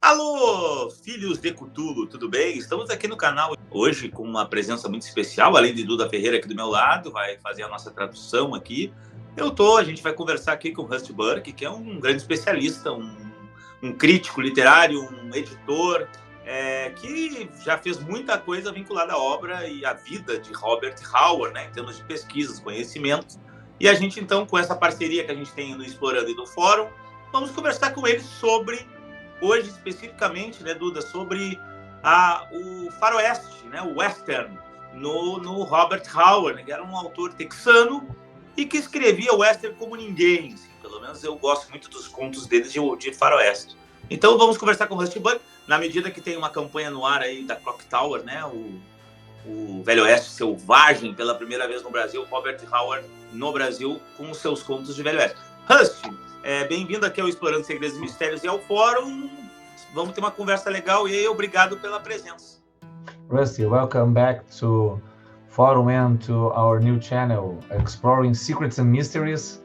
Alô, filhos de Cthulhu, tudo bem? Estamos aqui no canal hoje com uma presença muito especial, além de Duda Ferreira aqui do meu lado, vai fazer a nossa tradução aqui. A gente vai conversar aqui com o Burke, que é um grande especialista, um crítico literário, um editor, que já fez muita coisa vinculada à obra e à vida de Robert Howard, né, em termos de pesquisas, conhecimentos. E a gente, então, com essa parceria que a gente tem no Explorando e do Fórum, vamos conversar com ele sobre, hoje especificamente, né, Duda, sobre o faroeste, né, o western, no Robert Howard, né, que era um autor texano e que escrevia western como ninguém. Assim, pelo menos eu gosto muito dos contos dele de faroeste. Então vamos conversar com o Burke, na medida que tem uma campanha no ar aí da Clock Tower, né, o Velho Oeste Selvagem, pela primeira vez no Brasil, Robert Howard no Brasil, com os seus contos de Velho Oeste. Rusty, bem-vindo aqui ao Explorando Segredos e Mistérios e ao Fórum. Vamos ter uma conversa legal e obrigado pela presença. Rusty, welcome back to Fórum and to our new channel, Exploring Secrets and Mysteries.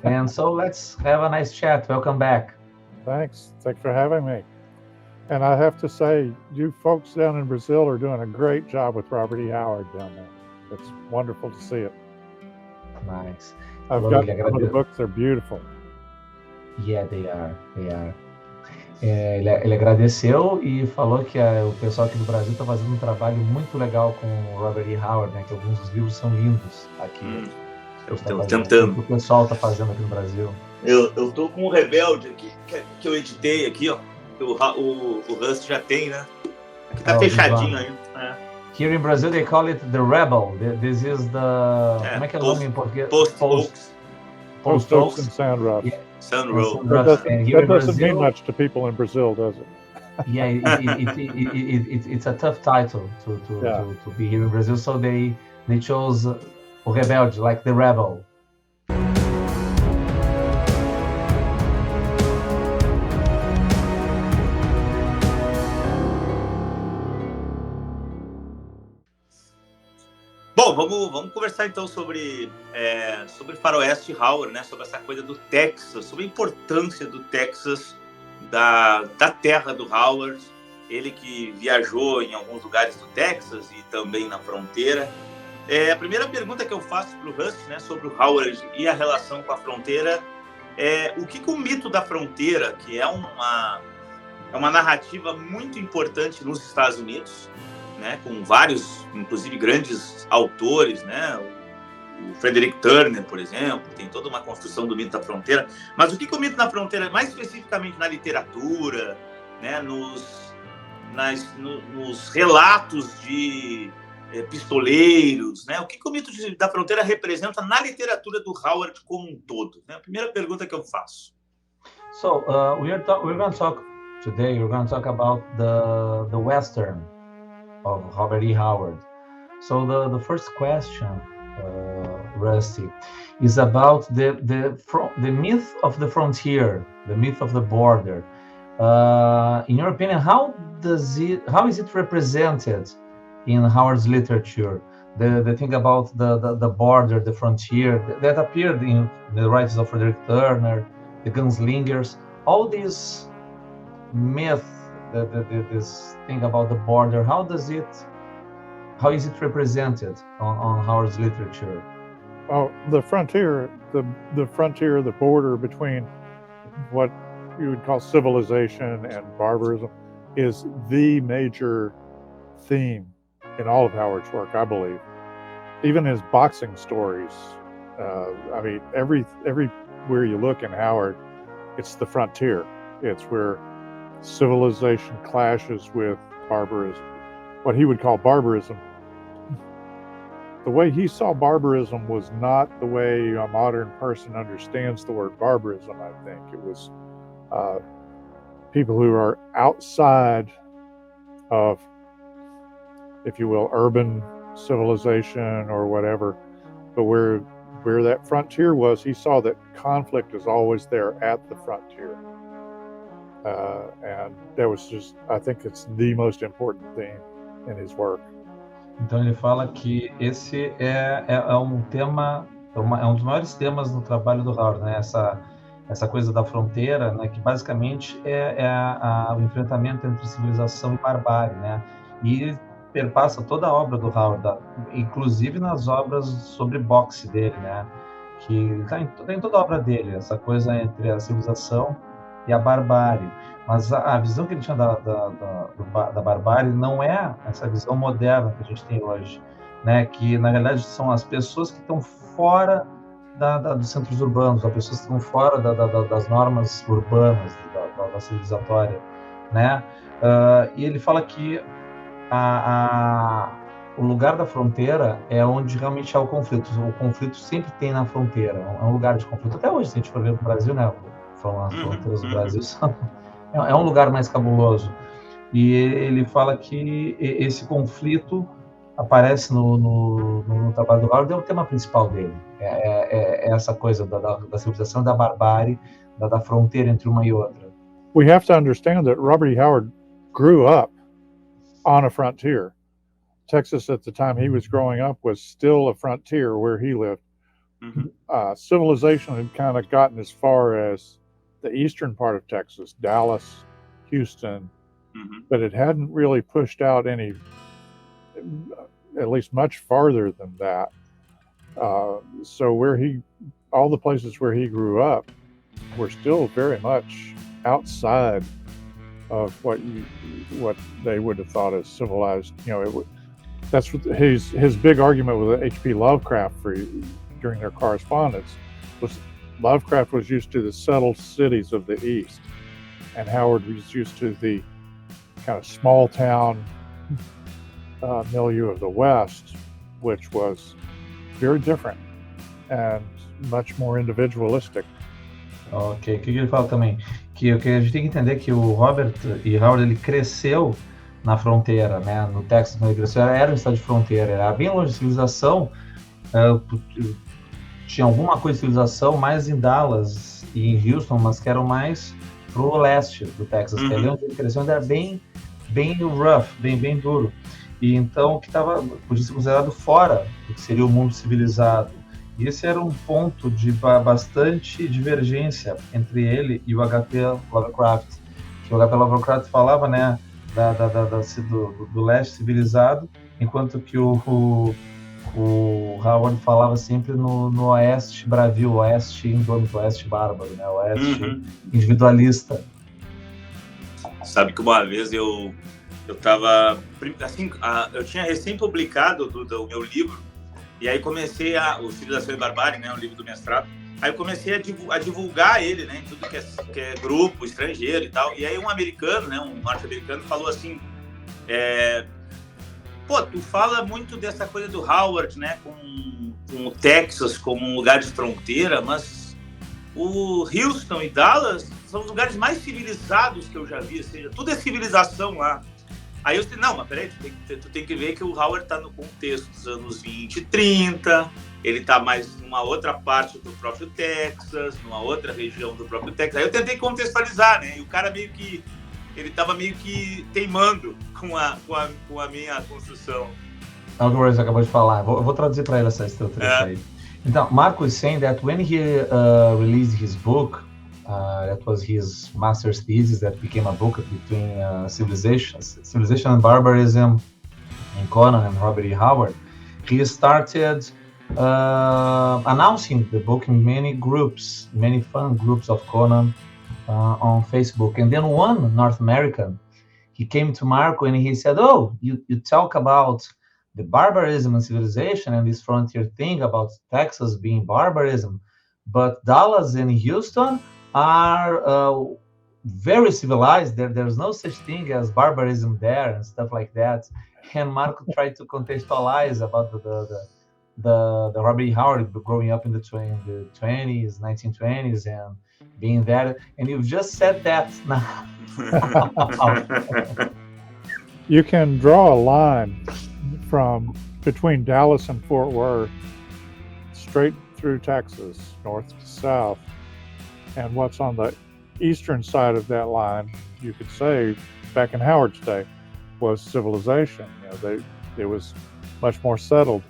And so let's have a nice chat. Welcome back. Thanks for having me. And I have to say, you folks down in Brazil are doing a great job with Robert E. Howard down there. It's wonderful to see it. Nice. I've got some of the books, they're beautiful. Yeah, they are. Ele agradeceu e falou que o pessoal aqui do Brasil está fazendo um trabalho muito legal com o Robert E. Howard, né? Que alguns dos livros são lindos aqui. Eu estou tentando. O pessoal está fazendo aqui no Brasil. Eu estou com o Rebelde aqui, que eu editei aqui, ó. O Rust já tem, né? Aqui tá fechadinho ainda. Here in Brazil they call it the Rebel. This is the... como é que é o nome em português? Post Oaks and Sandrock. Yeah. Sandrock. That doesn't mean much to people in Brazil, does it? Yeah, it's a tough title to be here in Brazil, so they chose o Rebelde, like the Rebel. Bom, vamos conversar então sobre faroeste Howard, né? Sobre essa coisa do Texas, sobre a importância do Texas, da terra do Howard, ele que viajou em alguns lugares do Texas e também na fronteira. A primeira pergunta que eu faço para o Russ, né, sobre o Howard e a relação com a fronteira, o que o mito da fronteira, que é uma narrativa muito importante nos Estados Unidos, né, com vários, inclusive, grandes autores, né, o Frederick Turner, por exemplo, tem toda uma construção do mito da fronteira. Mas o que o mito da fronteira, mais especificamente na literatura, né, nos relatos de pistoleiros, né, o que o mito da fronteira representa na literatura do Howard como um todo? Né? A primeira pergunta que eu faço. So, we're going to talk today. We're going to talk about the Western of Robert E. Howard. So the first question, Rusty, is about the myth of the frontier, the myth of the border. In your opinion, how is it represented in Howard's literature? The thing about the border, the frontier, that appeared in the writings of Frederick Turner, the gunslingers, all these myths. This thing about the border, how is it represented on Howard's literature? Oh, the frontier, the border between what you would call civilization and barbarism is the major theme in all of Howard's work, I believe. Even his boxing stories, I mean, everywhere you look in Howard, it's the frontier. It's where civilization clashes with barbarism, what he would call barbarism. The way he saw barbarism was not the way a modern person understands the word barbarism, I think. It was people who are outside of, if you will, urban civilization or whatever, but where that frontier was, he saw that conflict is always there at the frontier. And that was just, I think it's the most important theme in his work. Então ele fala que esse é um tema, é um dos maiores temas no trabalho do Howard, né? essa coisa da fronteira, né, que basicamente é o enfrentamento entre civilização e barbárie, né, e perpassa toda a obra do Howard, inclusive nas obras sobre boxe dele, né, que tá em toda a obra dele, essa coisa entre a civilização e a barbárie. Mas a visão que ele tinha da barbárie não é essa visão moderna que a gente tem hoje, né, que na realidade são as pessoas que estão fora dos centros urbanos, as pessoas que estão fora das normas urbanas, da civilizatória, né? E ele fala que o lugar da fronteira é onde realmente há o conflito. O conflito sempre tem na fronteira, é um lugar de conflito. Até hoje, se a gente for ver no Brasil, né? Falando as fronteiras do Brasil, é um lugar mais cabuloso. E ele fala que esse conflito aparece no trabalho do Howard, é o tema principal dele. É essa coisa da civilização, da barbárie, da fronteira entre uma e outra. We have to understand that Robert E. Howard grew up on a frontier. Texas, at the time he was growing up, was still a frontier where he lived. Civilization had kind of gotten as far as the eastern part of Texas, Dallas, Houston, but it hadn't really pushed out any, at least much farther than that. So all the places where he grew up were still very much outside of what they would have thought as civilized. That's what his big argument with H.P. Lovecraft during their correspondence was. Lovecraft was used to the settled cities of the East, and Howard was used to the kind of small town milieu of the West, which was very different and much more individualistic. Ok, o que ele fala também? Que a gente tem que entender que o Robert E. Howard, ele cresceu na fronteira, né? No Texas, quando ele cresceu, era um estado de fronteira, era bem longe de civilização. Tinha alguma coisa de civilização mais em Dallas e em Houston, mas que eram mais pro leste do Texas, que ali onde ele cresceu ainda era bem rough, bem duro. E então, que podia ser considerado fora do que seria o mundo civilizado. E esse era um ponto de bastante divergência entre ele e o H.P. Lovecraft. Que o H.P. Lovecraft falava, né, do leste civilizado, enquanto que o Howard falava sempre no oeste bravio, oeste indômito, oeste bárbaro, né? Oeste individualista. Sabe que uma vez eu tava, assim, eu tinha recém publicado o meu livro, e aí comecei o Civilização e Barbárie, né? O livro do mestrado. Aí eu comecei a divulgar ele, né? Em tudo que é grupo, estrangeiro e tal. E aí um americano, né? Um norte-americano falou assim, pô, tu fala muito dessa coisa do Howard, né, com o Texas como um lugar de fronteira, mas o Houston e Dallas são os lugares mais civilizados que eu já vi, ou seja, tudo é civilização lá. Aí eu disse, não, mas peraí, tu tem que ver que o Howard está no contexto dos anos 20 e 30, ele está mais numa outra parte do próprio Texas, numa outra região do próprio Texas. Aí eu tentei contextualizar, né, e o cara ele estava meio que teimando com a minha construção. É o que o Rose acabou de falar. Eu vou traduzir para ele esse trecho aí. Então, Marco is saying that when he released his book, that was his master's thesis that became a book between civilization and barbarism in Conan and Robert E. Howard, he started announcing the book in many fan groups of Conan on Facebook. And then one North American, he came to Marco and he said, oh, you talk about the barbarism and civilization and this frontier thing about Texas being barbarism, but Dallas and Houston are very civilized. There's no such thing as barbarism there and stuff like that. And Marco tried to contextualize about the Robert E. Howard growing up in the 20s, 1920s, and being there. And you've just said that now. You can draw a line from between Dallas and Fort Worth straight through Texas, north to south. And what's on the eastern side of that line, you could say, back in Howard's day, was civilization. It was much more settled.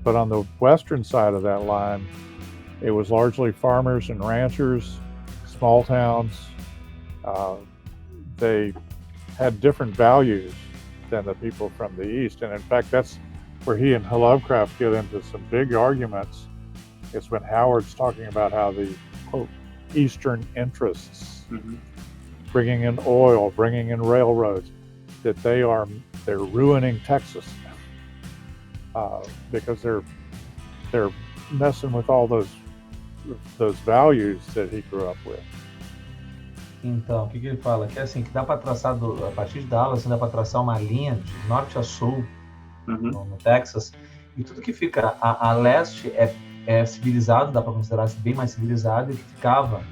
But on the western side of that line, it was largely farmers and ranchers small towns. They had different values than the people from the East. And in fact, that's where he and Lovecraft get into some big arguments. It's when Howard's talking about how the, quote, Eastern interests, bringing in oil, bringing in railroads, that they're ruining Texas because they're messing with all those values that he grew up with. Então, o que ele fala? Que assim, que dá para traçar, a partir da aula, assim, dá para traçar uma linha de norte a sul no Texas, e tudo que fica a leste é civilizado, dá para considerar bem mais civilizado, e o que ficava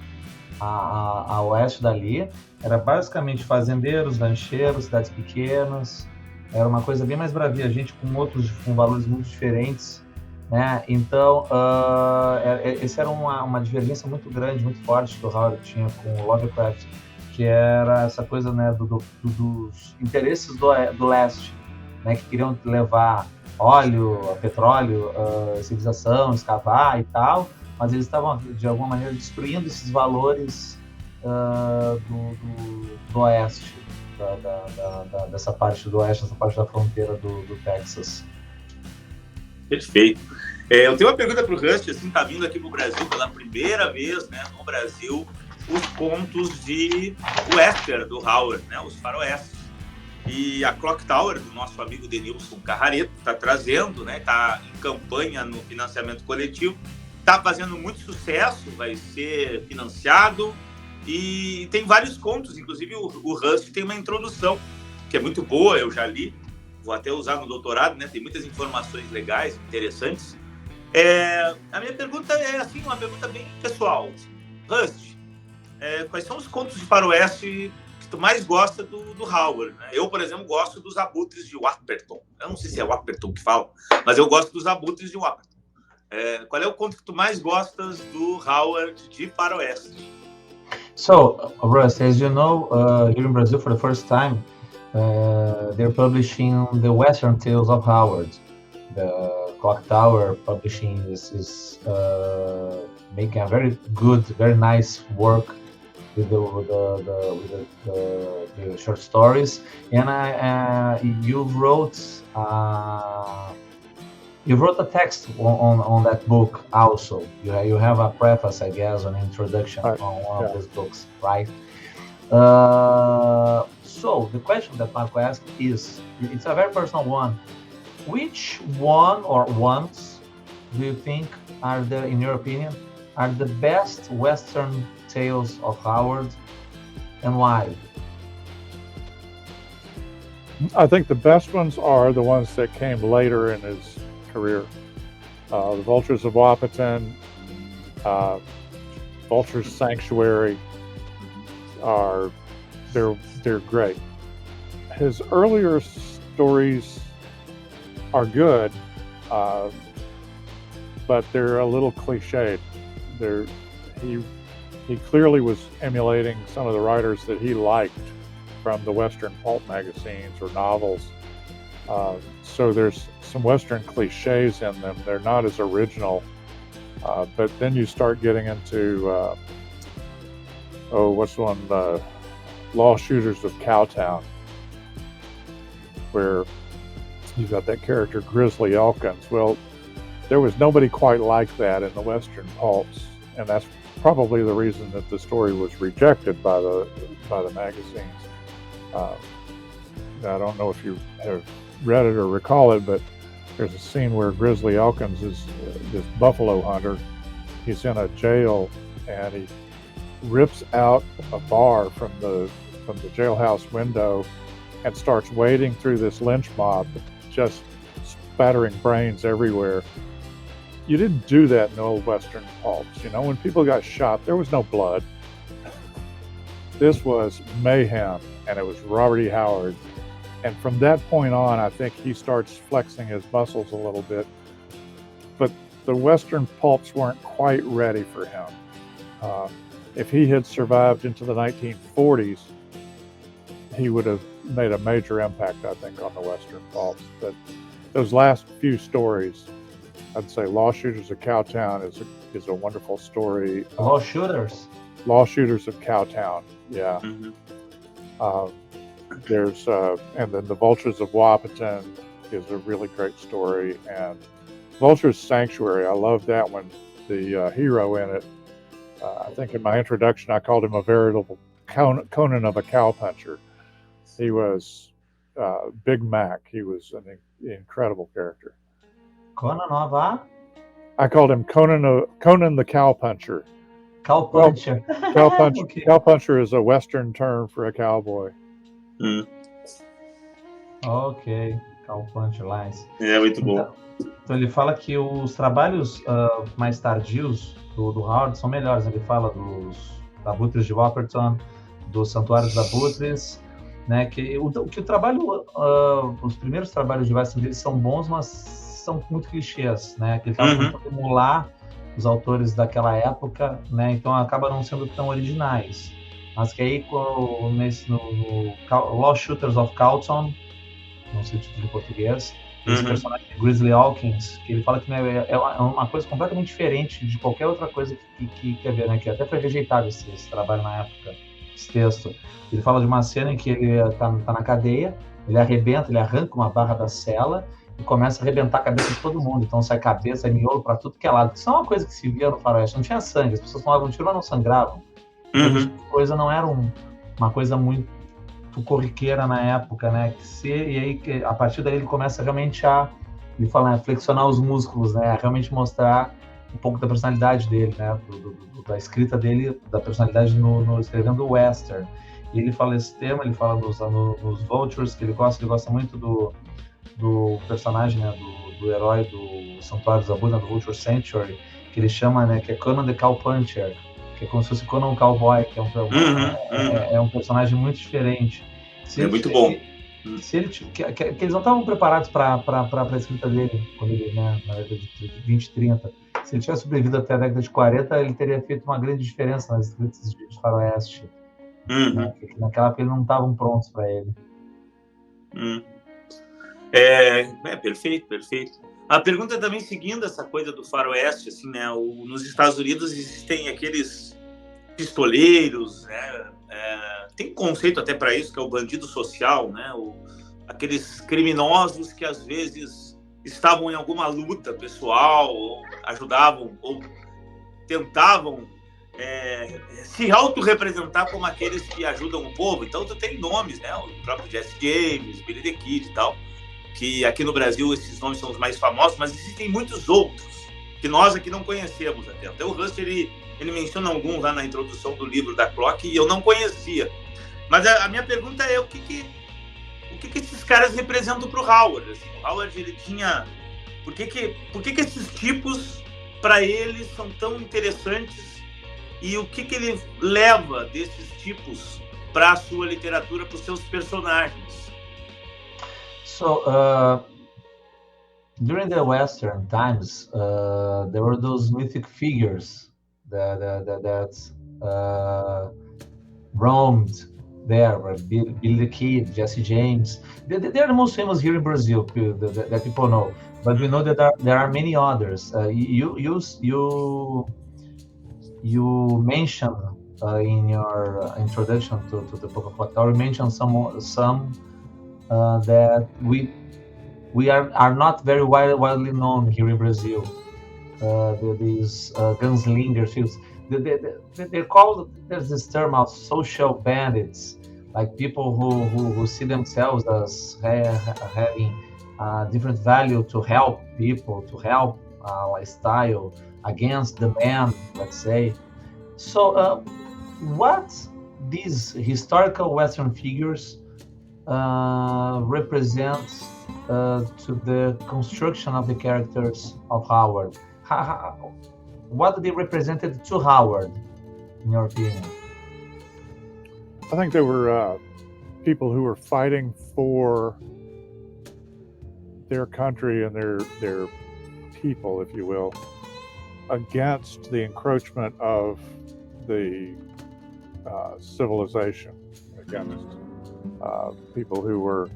a oeste dali era basicamente fazendeiros, rancheiros, cidades pequenas, era uma coisa bem mais bravia, gente com valores muito diferentes, né? Então, essa era uma divergência muito grande, muito forte que o Howard tinha com o Lovecraft, que era essa coisa, né, dos interesses do leste, né, que queriam levar óleo, petróleo, civilização, escavar e tal, mas eles estavam, de alguma maneira, destruindo esses valores do oeste, dessa parte do oeste, essa parte da fronteira do Texas. Perfeito. Eu tenho uma pergunta para o Rust, assim, tá vindo aqui para o Brasil pela primeira vez, né, no Brasil, os contos de western do Howard, né, os faroestes. E a Clock Tower, do nosso amigo Denilson Carrareto, está trazendo, né, está em campanha no financiamento coletivo, está fazendo muito sucesso, vai ser financiado e tem vários contos, inclusive o Rust tem uma introdução que é muito boa, eu já li, vou até usar no doutorado, né, tem muitas informações legais, interessantes. A minha pergunta é assim, uma pergunta bem pessoal. Rust, quais são os contos de faroeste que tu mais gosta do Howard, né? Eu, por exemplo, gosto dos Abutres de Wapperton. Eu não sei se é Wapperton que fala, mas eu gosto dos Abutres de Wapperton. Qual é o conto que tu mais gostas do Howard de faroeste? So, Russ, as you know, here in Brazil for the first time, they're publishing the Western Tales of Howard. The Clock Tower Publishing is making a very good, very nice work with the short stories, and you wrote a text on that book also. You have a preface, I guess, an introduction on one of these books, right? So the question that Marco asked is, it's a very personal one. Which one or ones do you think in your opinion, are the best Western tales of Howard, and why? I think the best ones are the ones that came later in his career. The Vultures of Wahpeton, Vulture's Sanctuary, they're great. His earlier stories are good, but they're a little cliched. He clearly was emulating some of the writers that he liked from the Western pulp magazines or novels. So there's some Western cliches in them. They're not as original. But then you start getting into, what's the one? Lost Shooters of Cowtown, where you've got that character Grizzly Elkins. Well, there was nobody quite like that in the Western pulps, and that's probably the reason that the story was rejected by the magazines. I don't know if you have read it or recall it, but there's a scene where Grizzly Elkins is this buffalo hunter. He's in a jail and he rips out a bar from the jailhouse window and starts wading through this lynch mob, just spattering brains everywhere. You didn't do that in old Western pulps. You know, when people got shot, there was no blood. This was mayhem, and it was Robert E. Howard. And from that point on, I think he starts flexing his muscles a little bit. But the Western pulps weren't quite ready for him. If he had survived into the 1940s, he would have made a major impact, I think, on the Western pulps. But those last few stories, I'd say Lost Shooters of Cowtown is a wonderful story. Lost Shooters? Law Shooters of Cowtown. Yeah. There's and then The Vultures of Wapiton is a really great story, and Vulture's Sanctuary, I love that one. The hero in it, I think in my introduction I called him a veritable Conan of a cowpuncher. He was Big Mac. He was an incredible character. Conan of a? I called him Conan the Cowpuncher. Cowpuncher. Okay. Cowpuncher is a Western term for a cowboy. Ok, Cowpuncher, nice. É muito bom. Então ele fala que os trabalhos mais tardios do Howard são melhores. Ele fala dos Abutres de Waperton, dos Santuários dos Abutres, né? Que o trabalho, os primeiros trabalhos de Western deles são bons, mas são muito clichês, né? Que ele estava tentando emular os autores daquela época, né? Então acaba não sendo tão originais. Mas que aí no Law Shooters of Cowtown, não sei o título em português, esse personagem Grizzly Hawkins, que ele fala que, né, é uma coisa completamente diferente de qualquer outra coisa que quer ver, né? Que até foi rejeitado esse trabalho na época, esse texto. Ele fala de uma cena em que ele tá na cadeia, ele arranca uma barra da cela e começa a arrebentar a cabeça de todo mundo. Então sai cabeça, sai miolo pra tudo que é lado. Isso é uma coisa que se via no faroeste. Não tinha sangue, as pessoas tomavam tiro, mas não sangravam. Essa coisa não era uma coisa muito corriqueira na época, né? E aí, a partir daí, ele começa realmente a flexionar os músculos, né? A realmente mostrar um pouco da personalidade dele, né? Da escrita dele, da personalidade no escrevendo o western. E ele fala esse tema, ele fala nos Vultures, que ele gosta muito do personagem, né? Do herói do Santuário dos Abutres, do Vulture Sanctuary, que ele chama, né? Que é Conan the Cowpuncher, que é como se fosse Conan Cowboy, que é um personagem muito diferente. Muito bom. Que eles não estavam preparados para a escrita dele, quando ele, né, na década de 20 e 30. Se ele tivesse sobrevivido até a década de 40, ele teria feito uma grande diferença nas escritas de faroeste. Né, que naquela época eles não estavam prontos para ele. Perfeito. A pergunta também, seguindo essa coisa do faroeste, assim, né? Nos Estados Unidos existem aqueles pistoleiros, né? Tem um conceito até para isso, que é o bandido social, né? Aqueles criminosos que às vezes estavam em alguma luta pessoal, ou ajudavam, ou tentavam se autorrepresentar como aqueles que ajudam o povo. Então tu tem nomes, né? O próprio Jesse James, Billy the Kid e tal, que aqui no Brasil esses nomes são os mais famosos, mas existem muitos outros que nós aqui não conhecemos até. Até o Rust, ele menciona alguns lá na introdução do livro da Clock e eu não conhecia. Mas a minha pergunta é o que esses caras representam para o Howard? Assim, o Howard, ele tinha... Por que esses tipos, para ele, são tão interessantes e o que ele leva desses tipos para a sua literatura, para os seus personagens? So, during the Western times, there were those mythic figures that roamed there, Billy the Kid, Jesse James. They are the most famous here in Brazil that people know, but we know that there are many others. You mentioned in your introduction to the book of Catatarse, you mentioned some that we are not very widely known here in Brazil. These gunslinger figures. They're called, there's this term of social bandits, like people who see themselves as having different value to help people, to help lifestyle against the man, let's say. So what these historical Western figures represent to the construction of the characters of Howard? What they represented to Howard, in your opinion? I think they were people who were fighting for their country and their people, if you will, against the encroachment of the civilization, against people who were,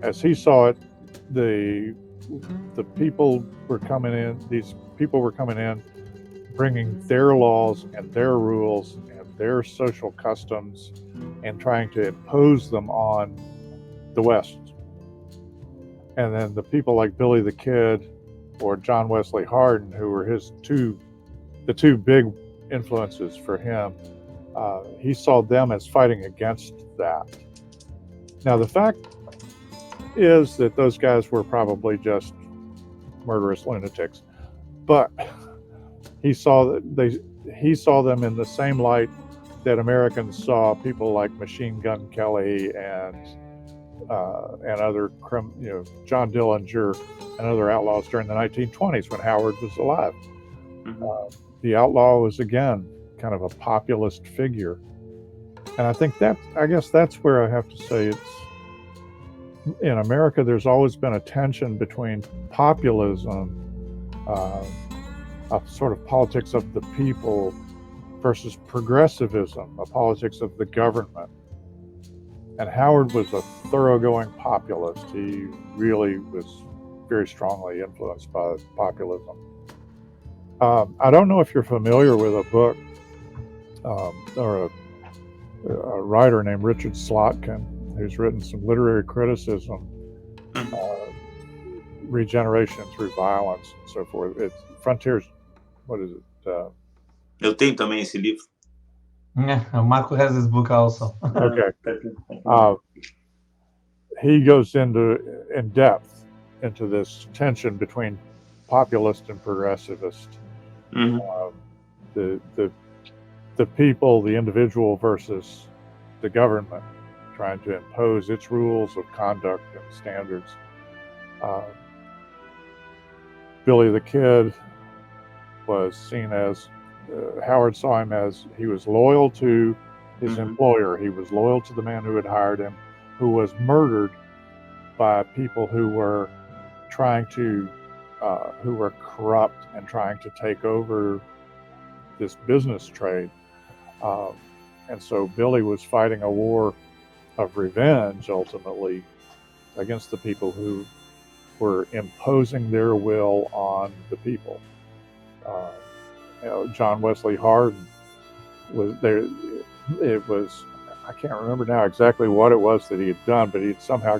as he saw it, the people were coming in. These people were coming in bringing their laws and their rules and their social customs and trying to impose them on the West. And then the people like Billy the Kid or John Wesley Hardin, who were the two big influences for him, he saw them as fighting against that. Now, the fact is that those guys were probably just murderous lunatics, but he saw them in the same light that Americans saw people like Machine Gun Kelly and other, John Dillinger and other outlaws during the 1920s when Howard was alive. Mm-hmm. The outlaw was, again, kind of a populist figure. And I guess that's where I have to say in America, there's always been a tension between populism, a sort of politics of the people, versus progressivism, a politics of the government. And Howard was a thoroughgoing populist. He really was very strongly influenced by populism. I don't know if you're familiar with a book or a writer named Richard Slotkin, who's written some literary criticism, regeneration through violence and so forth. It's Frontiers, what is it? Eu tenho também esse livro. Marco has this book also. Okay. He goes in depth into this tension between populist and progressivist. Mm-hmm. The people, the individual versus the government, trying to impose its rules of conduct and standards. Billy the Kid was seen as, Howard saw him as, he was loyal to his mm-hmm. employer. He was loyal to the man who had hired him, who was murdered by people who were who were corrupt and trying to take over this business trade. And so Billy was fighting a war of revenge, ultimately, against the people who were imposing their will on the people. John Wesley Hardin was there. It was, I can't remember now exactly what it was that he had done, but he'd somehow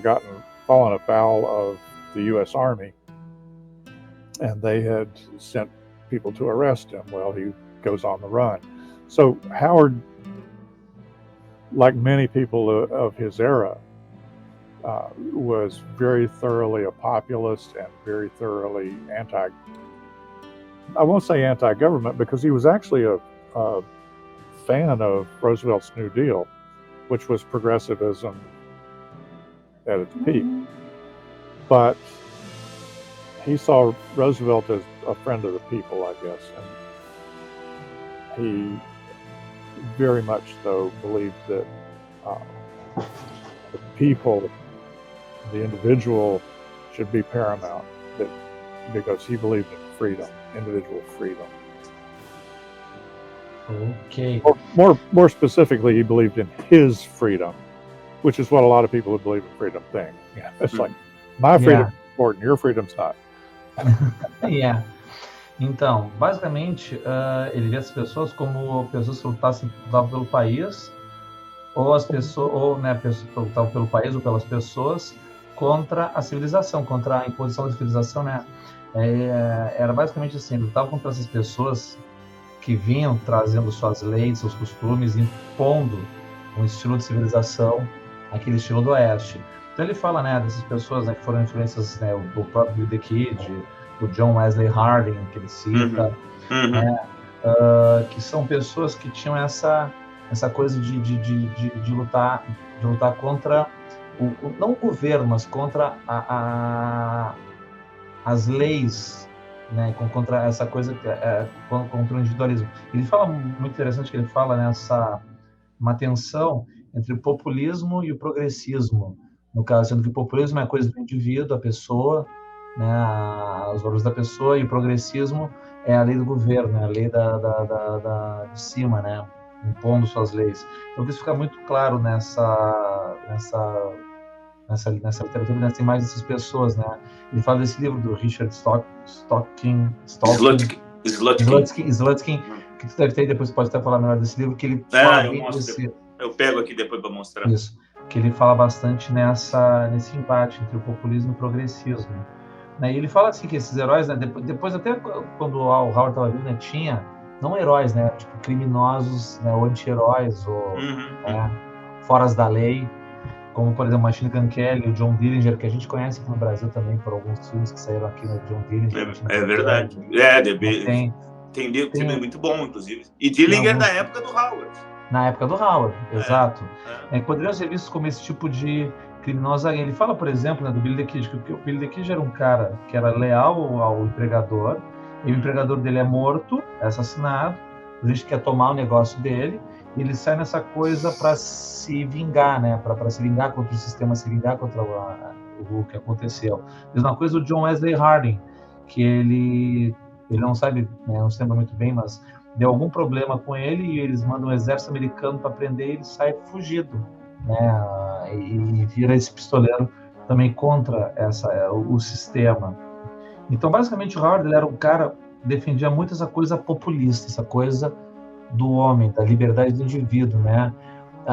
fallen afoul of the U.S. Army, and they had sent people to arrest him. Well, he goes on the run. So Howard, like many people of his era, was very thoroughly a populist and very thoroughly I won't say anti-government, because he was actually a fan of Roosevelt's New Deal, which was progressivism at its peak. But he saw Roosevelt as a friend of the people, I guess. And he very much, though, believed that the people, the individual, should be paramount, because he believed in freedom, individual freedom. Okay. More specifically, he believed in his freedom, which is what a lot of people who believe in freedom think. It's like, my freedom is important, your freedom's not. Yeah. Então, basicamente, ele vê as pessoas como pessoas que lutavam pelo país, ou as pessoas, ou pessoas que lutavam pelo país ou pelas pessoas contra a civilização, contra a imposição da civilização, né? Era basicamente assim, lutavam contra essas pessoas que vinham trazendo suas leis, seus costumes, impondo um estilo de civilização, aquele estilo do Oeste. Então ele fala, né, dessas pessoas, né, que foram influências, né, do próprio The Kid, do John Wesley Hardin, que ele cita, né, que são pessoas que tinham essa coisa de lutar contra não o governo, mas contra as leis, né, contra essa coisa, contra o individualismo. Ele fala muito interessante que ele fala nessa uma tensão entre o populismo e o progressismo, no caso, sendo que o populismo é a coisa do indivíduo, a pessoa, né, os valores da pessoa, e o progressismo é a lei do governo, a lei de cima, né, impondo suas leis. Então isso fica muito claro nessa literatura, nessa imagem dessas pessoas, né. Ele fala desse livro do Richard Slotkin, Slutskin, que tu deve ter, depois pode até falar melhor desse livro, que ele fala bem desse... Eu pego aqui depois para mostrar. Isso, que ele fala bastante nesse embate entre o populismo e o progressismo. Né? E ele fala assim que esses heróis, né, depois até quando o Howard estava vivo, né, tinha, não heróis, né, tipo criminosos, né, ou anti-heróis, ou foras da lei, como, por exemplo, Machine Gun Kelly, o John Dillinger, que a gente conhece aqui no Brasil também por alguns filmes que saíram aqui no John Dillinger. É verdade. Tem filme muito bom, inclusive. E Dillinger da época do Howard. Na época do Howard, exato. Poderiam ser vistos como esse tipo de criminoso. Ele fala, por exemplo, né, do Billy the Kid, que o Billy the Kid era um cara que era leal ao empregador, e o empregador dele é morto, é assassinado, a gente quer tomar o negócio dele, e ele sai nessa coisa para se vingar, né, para se vingar contra o sistema, se vingar contra o que aconteceu. Mesma coisa do John Wesley Harding, que ele não sabe, né, não se lembra muito bem, mas deu algum problema com ele e eles mandam o exército americano para prender e ele sai fugido, né, e vira esse pistoleiro também contra o sistema. Então, basicamente, o Howard ele era um cara que defendia muito essa coisa populista, essa coisa do homem, da liberdade do indivíduo, né?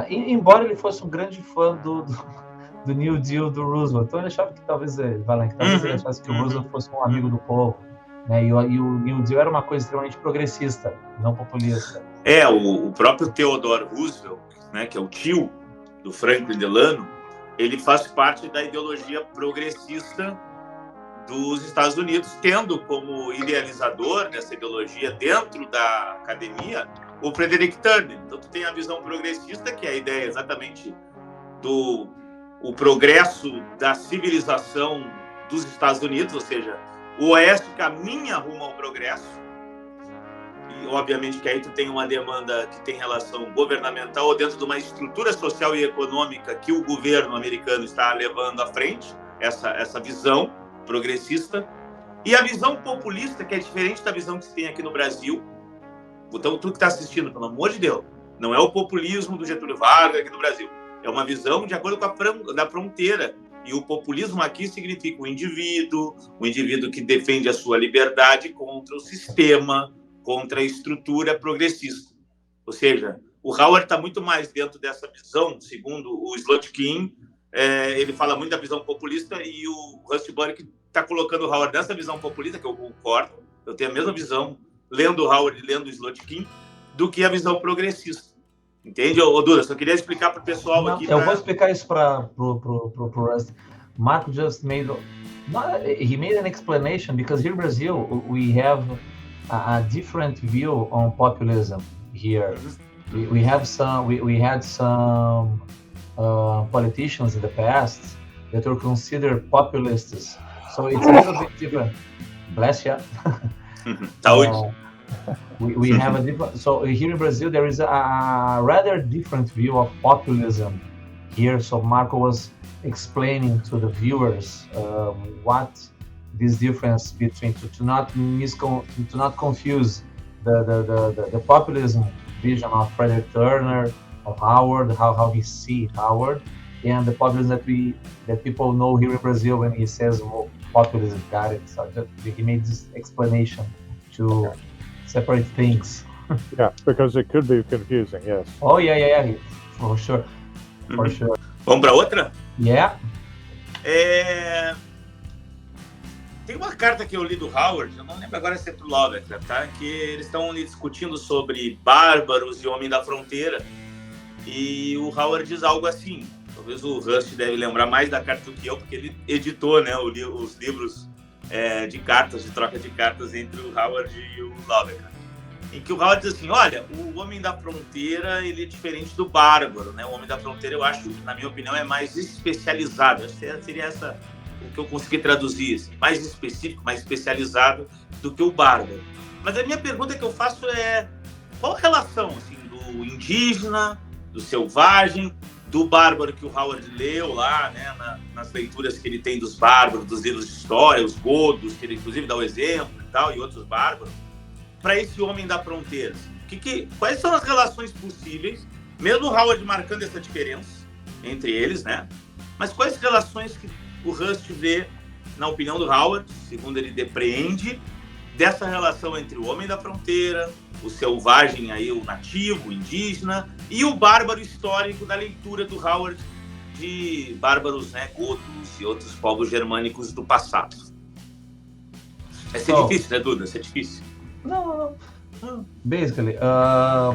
Embora ele fosse um grande fã do New Deal do Roosevelt, então ele achava que talvez ele achasse que o Roosevelt fosse um amigo do povo, né? E o New Deal era uma coisa extremamente progressista, não populista. O próprio Theodore Roosevelt, né, que é o tio do Franklin Delano, ele faz parte da ideologia progressista dos Estados Unidos, tendo como idealizador dessa ideologia dentro da academia o Frederick Turner. Então, tu tem a visão progressista, que é a ideia exatamente do progresso da civilização dos Estados Unidos, ou seja, o Oeste caminha rumo ao progresso. E, obviamente, que aí tu tem uma demanda que tem relação governamental ou dentro de uma estrutura social e econômica que o governo americano está levando à frente, essa visão progressista, e a visão populista, que é diferente da visão que se tem aqui no Brasil. Então, tu que está assistindo, pelo amor de Deus, não é o populismo do Getúlio Vargas aqui no Brasil, é uma visão de acordo com a fronteira, e o populismo aqui significa o indivíduo que defende a sua liberdade contra o sistema, contra a estrutura progressista. Ou seja, o Howard está muito mais dentro dessa visão, segundo o Slotkin. Ele fala muito da visão populista, e o Rusty Burke está colocando o Howard nessa visão populista, que eu concordo, eu tenho a mesma visão, lendo o Howard e lendo o Slotkin, do que a visão progressista. Entende, Duda? Só queria explicar para o pessoal aqui. Eu vou explicar isso para o Rusty. Marco just made... he made an explanation, because here in Brazil, we have a different view on populism here. We had some politicians in the past that were considered populists, so it's a little bit different. Bless you. We have a different. So here in Brazil, there is a rather different view of populism here. So Marco was explaining to the viewers what this difference between to not confuse the populism vision of Frederick Turner, of Howard, how he see Howard, and the populism that people know here in Brazil when he says populism. Got it? So he made this explanation to separate things. Yeah, because it could be confusing. Yes. Oh yeah, for sure, for sure. Vamos para outra? Yeah. Tem uma carta que eu li do Howard, eu não lembro agora se é pro Lovecraft, tá? Que eles estão discutindo sobre bárbaros e homem da fronteira. E o Howard diz algo assim, talvez o Rusty deve lembrar mais da carta do que eu, porque ele editou, né, os livros de cartas, de troca de cartas entre o Howard e o Lovecraft. Em que o Howard diz assim, olha, o homem da fronteira, ele é diferente do bárbaro, né? O homem da fronteira, eu acho, na minha opinião, é mais especializado. Acho que seria essa o que eu consegui traduzir, assim, mais específico, mais especializado do que o bárbaro. Mas a minha pergunta que eu faço é, qual a relação, assim, do indígena, do selvagem, do bárbaro que o Howard leu lá, né, nas leituras que ele tem dos bárbaros, dos livros de história, os godos, que ele inclusive dá o exemplo e tal, e outros bárbaros, para esse homem da fronteira? Quais são as relações possíveis, mesmo o Howard marcando essa diferença entre eles, né? Mas quais relações que o Rusty vê, na opinião do Howard, segundo ele depreende, dessa relação entre o homem da fronteira, o selvagem, aí, o nativo, o indígena, e o bárbaro histórico da leitura do Howard de bárbaros, né, gotos e outros povos germânicos do passado. Difícil, né, Duda? Isso é difícil. No. Basically,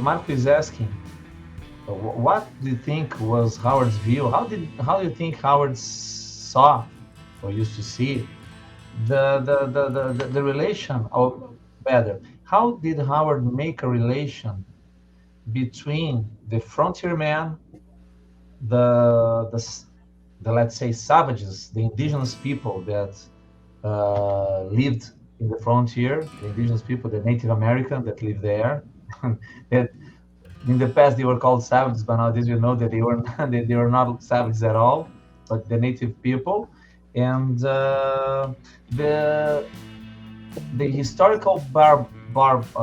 Marco is asking, what do you think was Howard's view? How do you think Howard saw or used to see the relation, or better, how did Howard make a relation between the frontier man, the let's say savages, the indigenous people that lived in the frontier, the indigenous people, the Native American that lived there, that in the past they were called savages, but nowadays you know that they were not savages at all, but the native people, and the historical barbarians,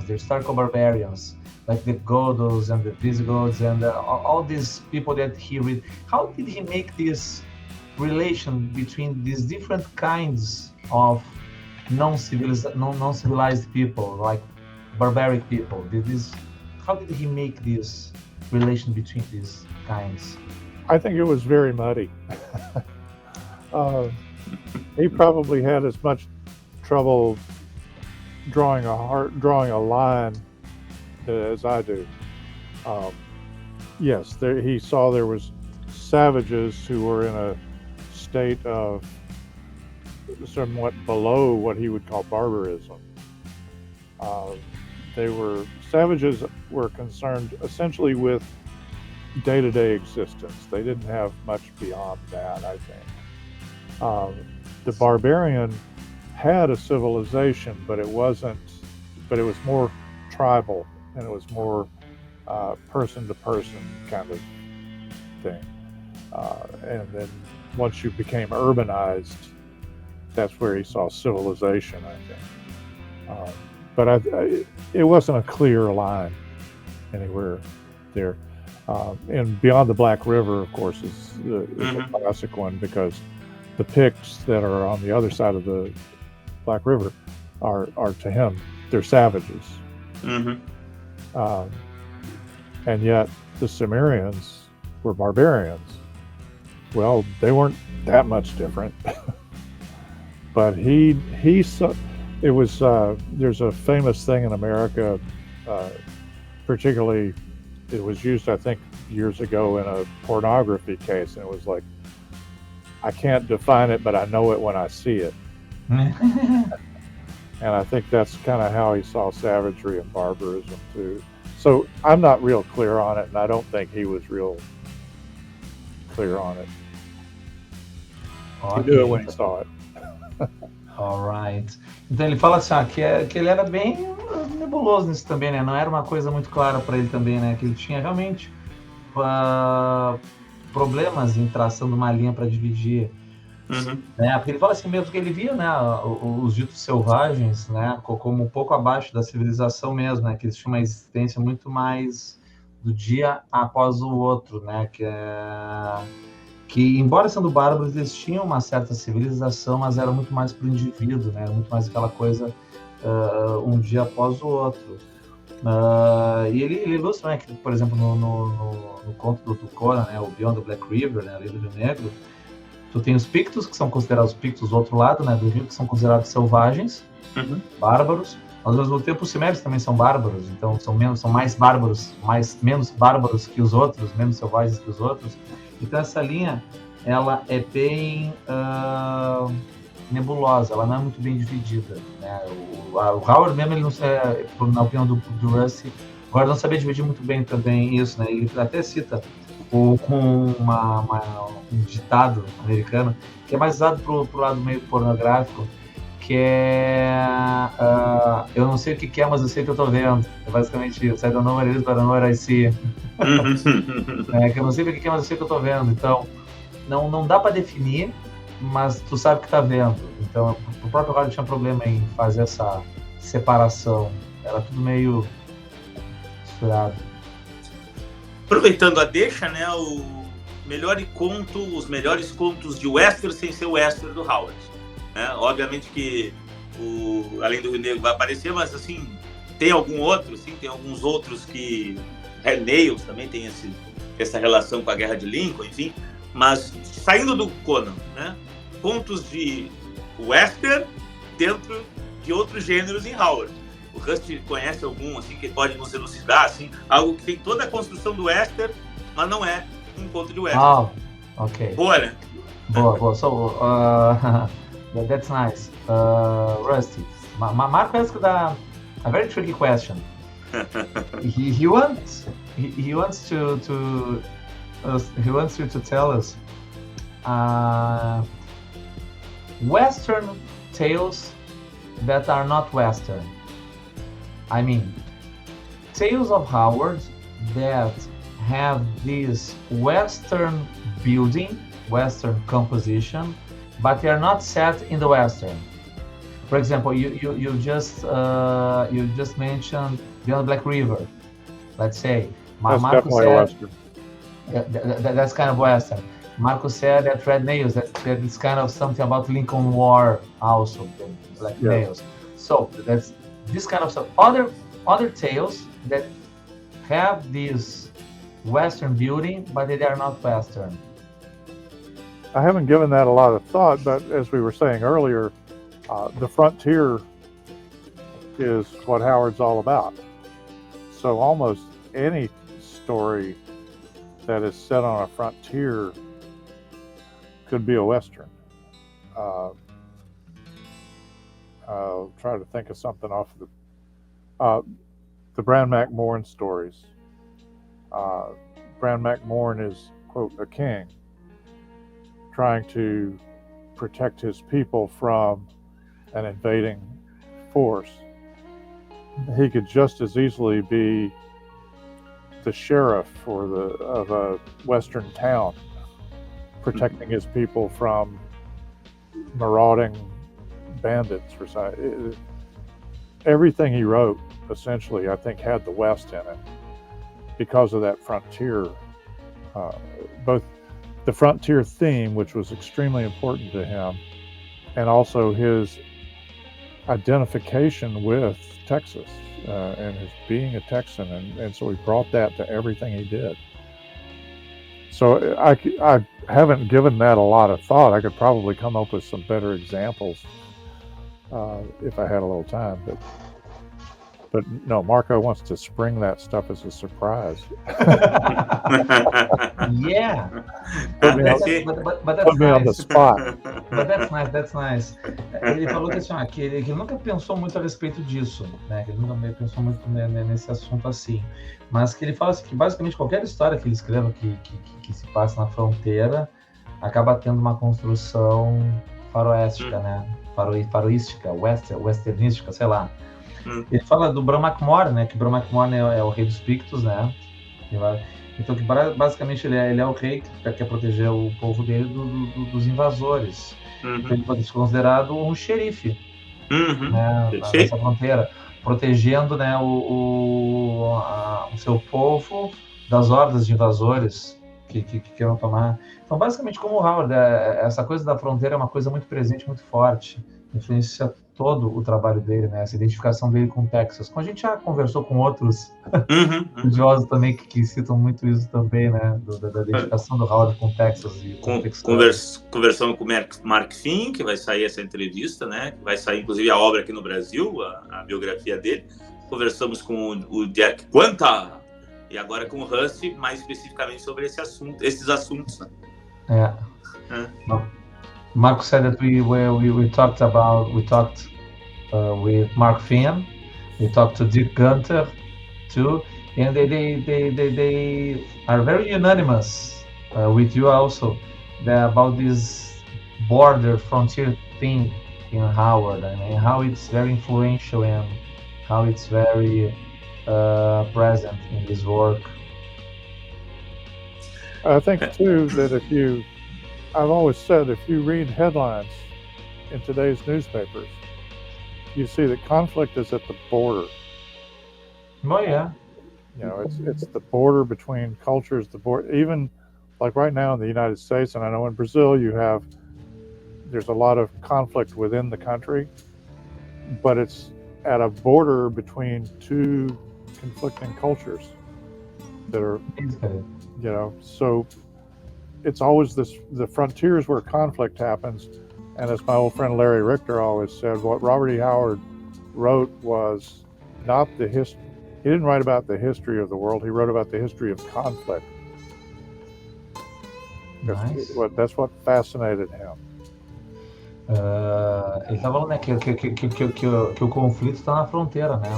the historical barbarians, like the Godos and the Visigoths and all these people that he read. How did he make this relation between these different kinds of non-civilized people, like barbaric people? How did he make this relation between these kinds? I think it was very muddy. He probably had as much trouble drawing a line as I do. Yes, he saw there was savages who were in a state of somewhat below what he would call barbarism. Savages were concerned essentially with day-to-day existence. They didn't have much beyond that, I think. The barbarian had a civilization, but it was more tribal, and it was more person-to-person kind of thing. And then once you became urbanized, that's where he saw civilization, I think. But it wasn't a clear line anywhere there. And Beyond the Black River, of course, is a classic one, because the Picts that are on the other side of the Black River are to him, they're savages. And yet the Sumerians were barbarians. Well, they weren't that much different. But he saw, it was, there's a famous thing in America, particularly, it was used, I think, years ago in a pornography case, and it was like, I can't define it, but I know it when I see it. And I think that's kind of how he saw savagery and barbarism too. So I'm not real clear on it, and I don't think he was real clear on it. He knew it when he saw it. Alright. Então ele fala assim, que ele era bem nebuloso nisso também, né? Não era uma coisa muito clara para ele também, né? Que ele tinha realmente problemas em traçando uma linha para dividir, né? Porque ele fala assim mesmo que ele via, né, os ditos selvagens, né, como um pouco abaixo da civilização mesmo, né? Que eles tinham uma existência muito mais do dia após o outro, né? Que embora sendo bárbaros, eles tinham uma certa civilização, mas era muito mais para o indivíduo, né? Muito mais aquela coisa um dia após o outro. E ele ilustra, né, que, por exemplo, no conto do Conan, né, o Beyond the Black River, né, a Lei do Rio Negro, tu tem os Pictos, que são considerados os Pictos do outro lado, né, do rio, que são considerados selvagens, bárbaros. Ao mesmo tempo, os Sumérios também são bárbaros, então são mais bárbaros, menos bárbaros que os outros, menos selvagens que os outros. Então essa linha, ela é bem nebulosa, ela não é muito bem dividida, né? O Howard mesmo, ele não, na opinião do Rusty, agora não sabia dividir muito bem também isso, né? Ele até cita um ditado americano que é mais usado pro lado meio pornográfico, que é eu não sei o que é, mas eu sei que eu tô vendo. É basicamente isso. I don't know what it is, but I know what I see. Que eu não sei o que é, mas eu sei que eu tô vendo. Então, não dá para definir, mas tu sabe que tá vendo. Então, o próprio Howard tinha problema em fazer essa separação. Era tudo meio misturado. Aproveitando a deixa, né, os melhores contos de western sem ser o western do Howard. Obviamente que além do negro vai aparecer, mas assim, tem algum outro, assim, tem alguns outros que... Nails também tem essa relação com a Guerra de Lincoln, enfim. Mas saindo do Conan, né? Pontos de western dentro de outros gêneros em Howard. O Rusty conhece algum, assim, que pode nos elucidar, assim, algo que tem toda a construção do western, mas não é um ponto de western. Oh, okay. Boa, né? Boa. So, that's nice. Rusty, Marco asked a very tricky question. he wants you to tell us Western tales that are not Western. I mean, tales of Howard that have this Western building, Western composition, but they are not set in the Western. For example, you just mentioned Beyond Black River. Let's say That's Marco definitely said, a Western. That's kind of Western. Marco said that Red Nails, that it's kind of something about Lincoln War also, the Black Nails. So that's this kind of stuff. Other tales that have this Western building, but they are not Western. I haven't given that a lot of thought, but as we were saying earlier, the frontier is what Howard's all about. So almost any story that is set on a frontier could be a Western. I'll try to think of something off of the Bran Mac Morn stories. Bran Mac Morn is, quote, a king trying to protect his people from an invading force. He could just as easily be the sheriff of a western town, protecting his people from marauding bandits or something. Everything he wrote, essentially, I think, had the West in it because of that frontier, both the frontier theme, which was extremely important to him, and also his identification with Texas and his being a Texan, and so he brought that to everything he did. So I haven't given that a lot of thought. I could probably come up with some better examples if I had a little time, but no, Marco wants to spring that stuff as a surprise. Yeah, Put me on the spot. But that's nice. Ele falou que, assim, que ele nunca pensou muito a respeito disso, né? Que ele nunca pensou muito nesse assunto assim. Mas que ele fala assim, que basicamente qualquer história que ele escreva que se passa na fronteira acaba tendo uma construção faroéstica, né? Faroística, westernística, sei lá. Ele fala do Bran McMorn, né? Que Bran McMorn é o rei dos Pictos, né? Então, que basicamente ele é o rei que quer proteger o povo dele dos invasores. Então, ele pode ser considerado um xerife, né, nessa fronteira, protegendo, né, o seu povo das hordas de invasores que queiram tomar. Então, basicamente, como o Howard, essa coisa da fronteira é uma coisa muito presente, muito forte, influencia todo o trabalho dele, né? Essa identificação dele com Texas. Como a gente já conversou com outros estudiosos também que citam muito isso também, né? Da identificação do Howard com Texas e com conversando com o Mark Finn, que vai sair essa entrevista, né? Vai sair, inclusive, a obra aqui no Brasil, a biografia dele. Conversamos com o Jack Quanta e agora com o Rusty, mais especificamente sobre esses assuntos, né? Marco said that we talked with Mark Finn, we talked to Dick Gunter too, and they are very unanimous with you also about this border frontier thing in Howard, and how it's very influential and how it's very present in his work. I think too that I've always said, if you read headlines in today's newspapers, you see that conflict is at the border. Oh yeah. You know, it's the border between cultures, the border, even like right now in the United States, and I know in Brazil there's a lot of conflict within the country. but it's at a border between two conflicting cultures that are, so it's always the frontiers where conflict happens. And as my old friend Larry Richter always said, what Robert E. Howard wrote was not the history. He didn't write about the history of the world. He wrote about the history of conflict. Nice. That's what fascinated him. Ele está falando, né, que o conflito está na fronteira, né,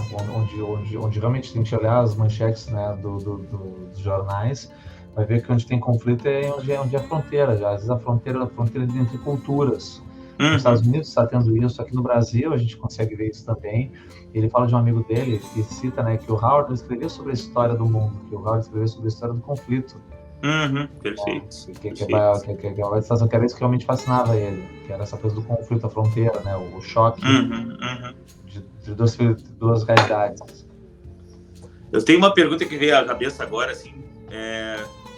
onde realmente tem que olhar as manchetes, né, dos jornais, vai ver que onde tem conflito é onde é a fronteira, já. Às vezes a fronteira entre culturas. Nos Estados Unidos está tendo isso, aqui no Brasil a gente consegue ver isso também. Ele fala de um amigo dele que cita, né, que o Howard não escreveu sobre a história do mundo, que o Howard escreveu sobre a história do conflito. Perfeito. Que é uma situação que era isso que realmente fascinava ele, que era essa coisa do conflito, a fronteira, né, o choque de duas realidades. Eu tenho uma pergunta que veio à cabeça agora, assim,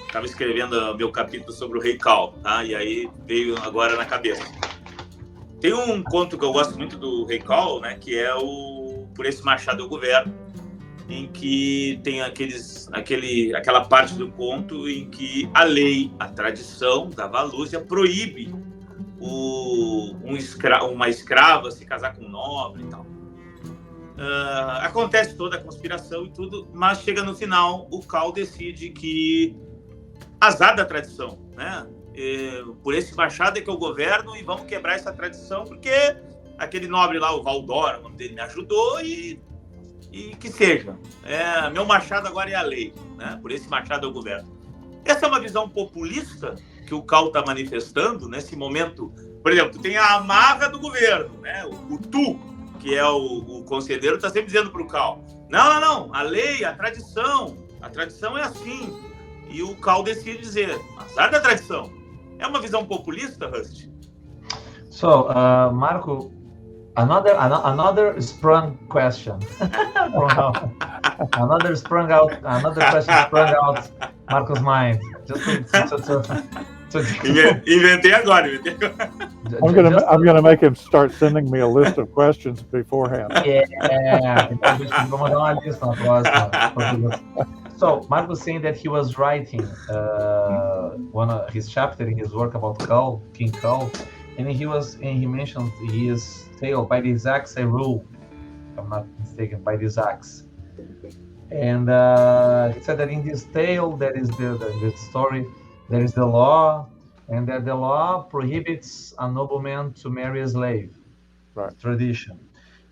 estava escrevendo meu capítulo sobre o Rei Cal, tá? E aí veio agora na cabeça. Tem um conto que eu gosto muito do Rei Cal, né, que é o Por Esse Machado Eu Governo, em que tem aquela parte do conto em que a lei, a tradição da Valúcia proíbe uma escrava se casar com um nobre e tal. Acontece toda a conspiração e tudo, mas chega no final, o Cal decide que azar da tradição, né? Por esse machado é que eu governo e vamos quebrar essa tradição, porque aquele nobre lá, o Valdora, o nome dele, me ajudou e que seja. Meu machado agora é a lei, né? Por esse machado eu governo. Essa é uma visão populista que o Cal está manifestando nesse momento. Por exemplo, tem a amarra do governo, né? O tu, que é o conselheiro, está sempre dizendo para o Cal, não, a lei, a tradição é assim. E o Cal decide dizer, azar da tradição. É uma visão populista, Rust? So, Marco, another sprung question. Another question sprung out Marco's mind. Just to Inventei agora. I'm gonna make him start sending me a list of questions beforehand. Yeah. Vamos mandar uma lista na próxima. So, Mark was saying that he was writing one of his chapter in his work about King Kull, and he mentioned his tale by the Acesse rule, if I'm not mistaken, by the Acesse. And he said that in this tale, there is the story, there is the law, and that the law prohibits a nobleman to marry a slave, right? Tradition.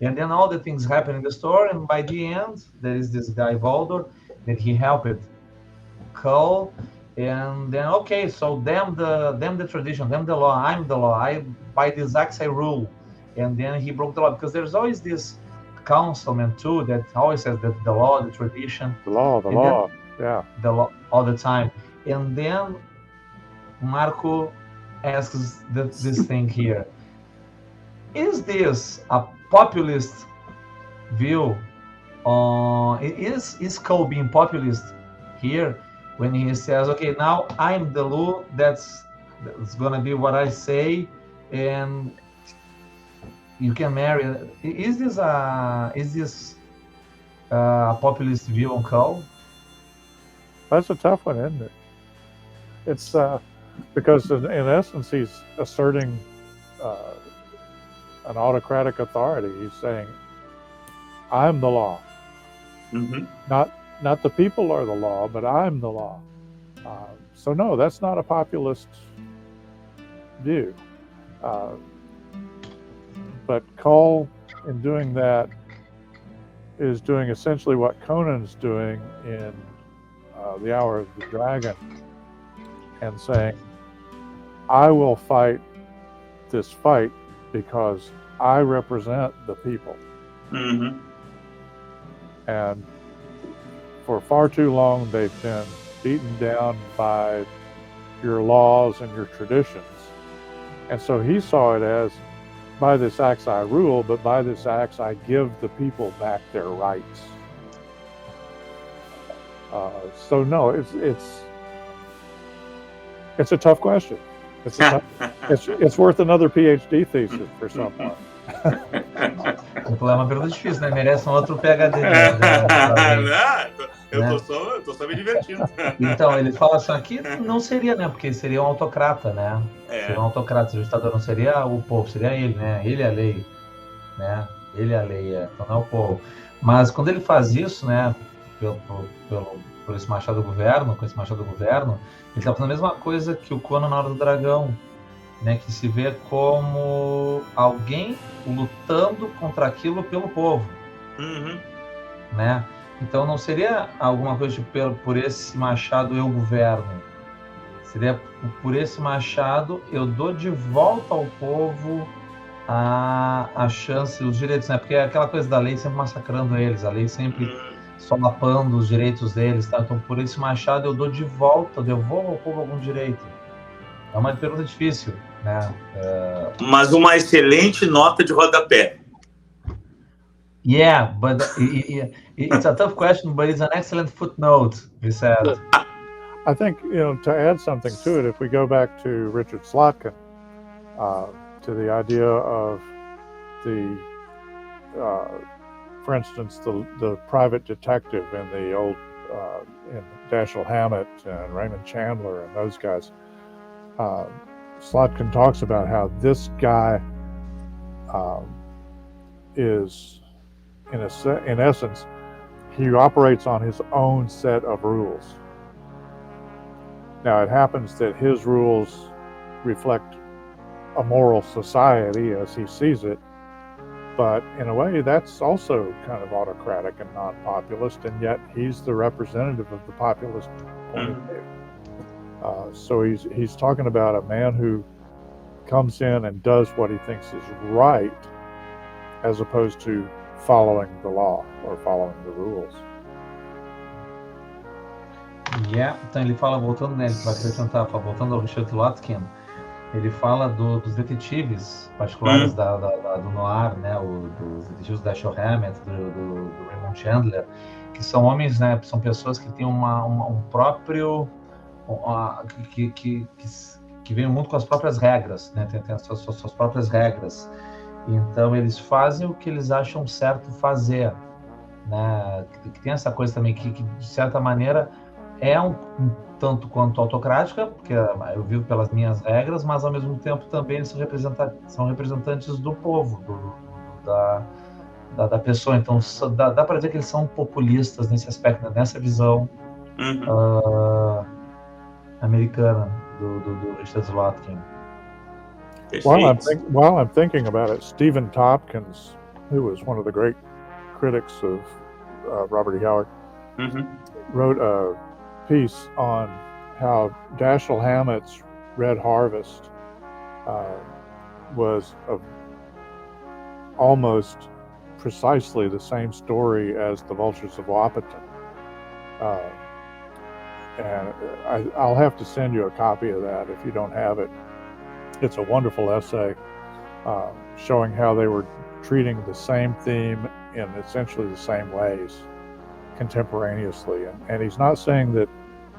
And then all the things happen in the story, and by the end, there is this guy Valdor, that he helped Kull, and then okay, so them the tradition, them the law, I'm the law, I by the Acesse rule, and then he broke the law, because there's always this councilman too that always says that the law, the tradition, the law, yeah, the law all the time. And then Marco asks this thing here: is this a populist view? Is Kull being populist here when he says, okay, now I'm the law, that's gonna be what I say, and you can marry? Is this a populist view on Kull? That's a tough one, isn't it? It's because in essence he's asserting an autocratic authority. He's saying, I'm the law. Mm-hmm. Not the people are the law, but I'm the law. So no, that's not a populist view. But Kull, in doing that, is doing essentially what Conan's doing in The Hour of the Dragon, and saying, I will fight this fight because I represent the people. Mm-hmm. And for far too long, they've been beaten down by your laws and your traditions. And so he saw it as, by this axe I rule, but by this axe I give the people back their rights. So no, it's a tough question. It's worth another PhD thesis for someone. É uma pergunta difícil, né? Merece um outro PhD. Eu tô só me divertindo. Então, ele fala assim, aqui não seria, né? Porque seria um autocrata, né? Seria um autocrata. O ditador não seria o povo, seria ele, né? Ele é a lei, né? Ele é a lei, então não é o povo. Mas quando ele faz isso, né? Por esse machado do governo, com esse machado do governo, ele está fazendo a mesma coisa que o Conan na Hora do Dragão, né? Que se vê como alguém lutando contra aquilo pelo povo, né? Então não seria alguma coisa tipo, por esse machado eu governo, seria por esse machado eu dou de volta ao povo a chance, os direitos, né? Porque é aquela coisa da lei sempre massacrando eles, a lei sempre solapando os direitos deles, tá? Então por esse machado eu dou de volta, eu devolvo ao povo algum direito. É uma pergunta difícil, né? Mas uma excelente nota de rodapé. Yeah, but it's a tough question, but it's an excellent footnote, he said. I think, to add something to it, if we go back to Richard Slotkin, to the idea of for instance, the private detective in the old, in Dashiell Hammett and Raymond Chandler and those guys, Slotkin talks about how this guy is, in essence, he operates on his own set of rules. Now, it happens that his rules reflect a moral society as he sees it, but in a way that's also kind of autocratic and non-populist, and yet he's the representative of the populist point of view. So he's talking about a man who comes in and does what he thinks is right, as opposed to following the law or following the rules. Yeah, então ele fala, voltando nele, para acrescentar, voltando ao Richard Slotkin, ele fala dos detetives particulares do Noir, né, dos detetives do Dashiell Hammett, do Raymond Chandler, que são homens, né, são pessoas que têm um próprio, que vem no mundo com as próprias regras, né, tem as suas próprias regras. Então eles fazem o que eles acham certo fazer, né, que tem essa coisa também que de certa maneira é um tanto quanto autocrática, porque eu vivo pelas minhas regras, mas ao mesmo tempo também eles são representantes do povo, da pessoa. Então dá para dizer que eles são populistas nesse aspecto, nessa visão americana do Richard Slotkin. While I'm thinking about it, Stephen Tompkins, who was one of the great critics of Robert E. Howard, wrote a piece on how Dashiell Hammett's Red Harvest was almost precisely the same story as The Vultures of Wapiton. And I'll have to send you a copy of that if you don't have it. It's a wonderful essay showing how they were treating the same theme in essentially the same ways contemporaneously. And he's not saying that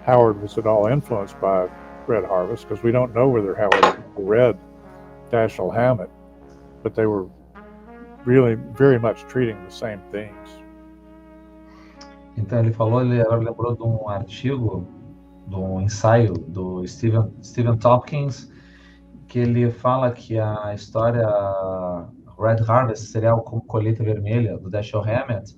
Howard was at all influenced by Red Harvest, because we don't know whether Howard read Dashiell Hammett, but they were really very much treating the same themes. Então ele lembrou de um artigo, de um ensaio do Stephen Tompkins, que ele fala que a história Red Harvest, serial como Colheita Vermelha, do Dashiell Hammett,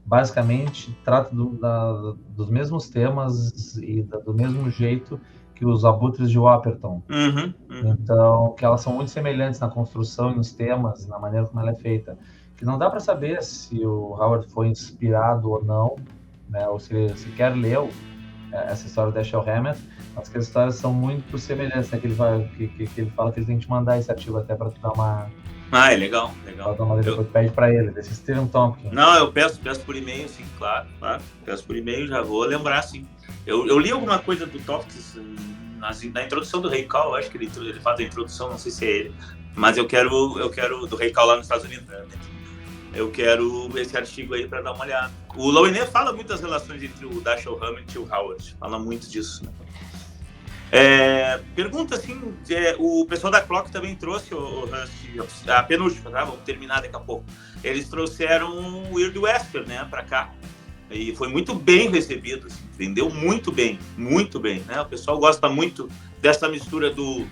basicamente trata dos mesmos temas e do mesmo jeito que os abutres de Wapiton. Então, que elas são muito semelhantes na construção e nos temas e na maneira como ela é feita. Que não dá para saber se o Howard foi inspirado ou não, né, ou se ele sequer leu essa história do Dashiell Hammett, mas que as histórias são muito semelhantes, né, que ele fala que ele tem que te mandar esse artigo até para tu dar uma... Ah, é legal. Pede para ele, desse Stephen Tompkins. Não, eu peço por e-mail, sim, claro. Peço por e-mail, já vou lembrar, sim. Eu li alguma coisa do Tompkins na introdução do Rei Cal, acho que ele faz a introdução, não sei se é ele, mas eu quero do Rei Cal lá nos Estados Unidos, né? Eu quero esse artigo aí para dar uma olhada. O Loené fala muito das relações entre o Dashiell Hammett e o Howard, fala muito disso, né? pergunta assim, o pessoal da Clock também trouxe a penúltima, tá? Vamos terminar daqui a pouco. Eles trouxeram o Weird Western, né, para cá. E foi muito bem recebido, assim, vendeu muito bem, né? O pessoal gosta muito dessa mistura do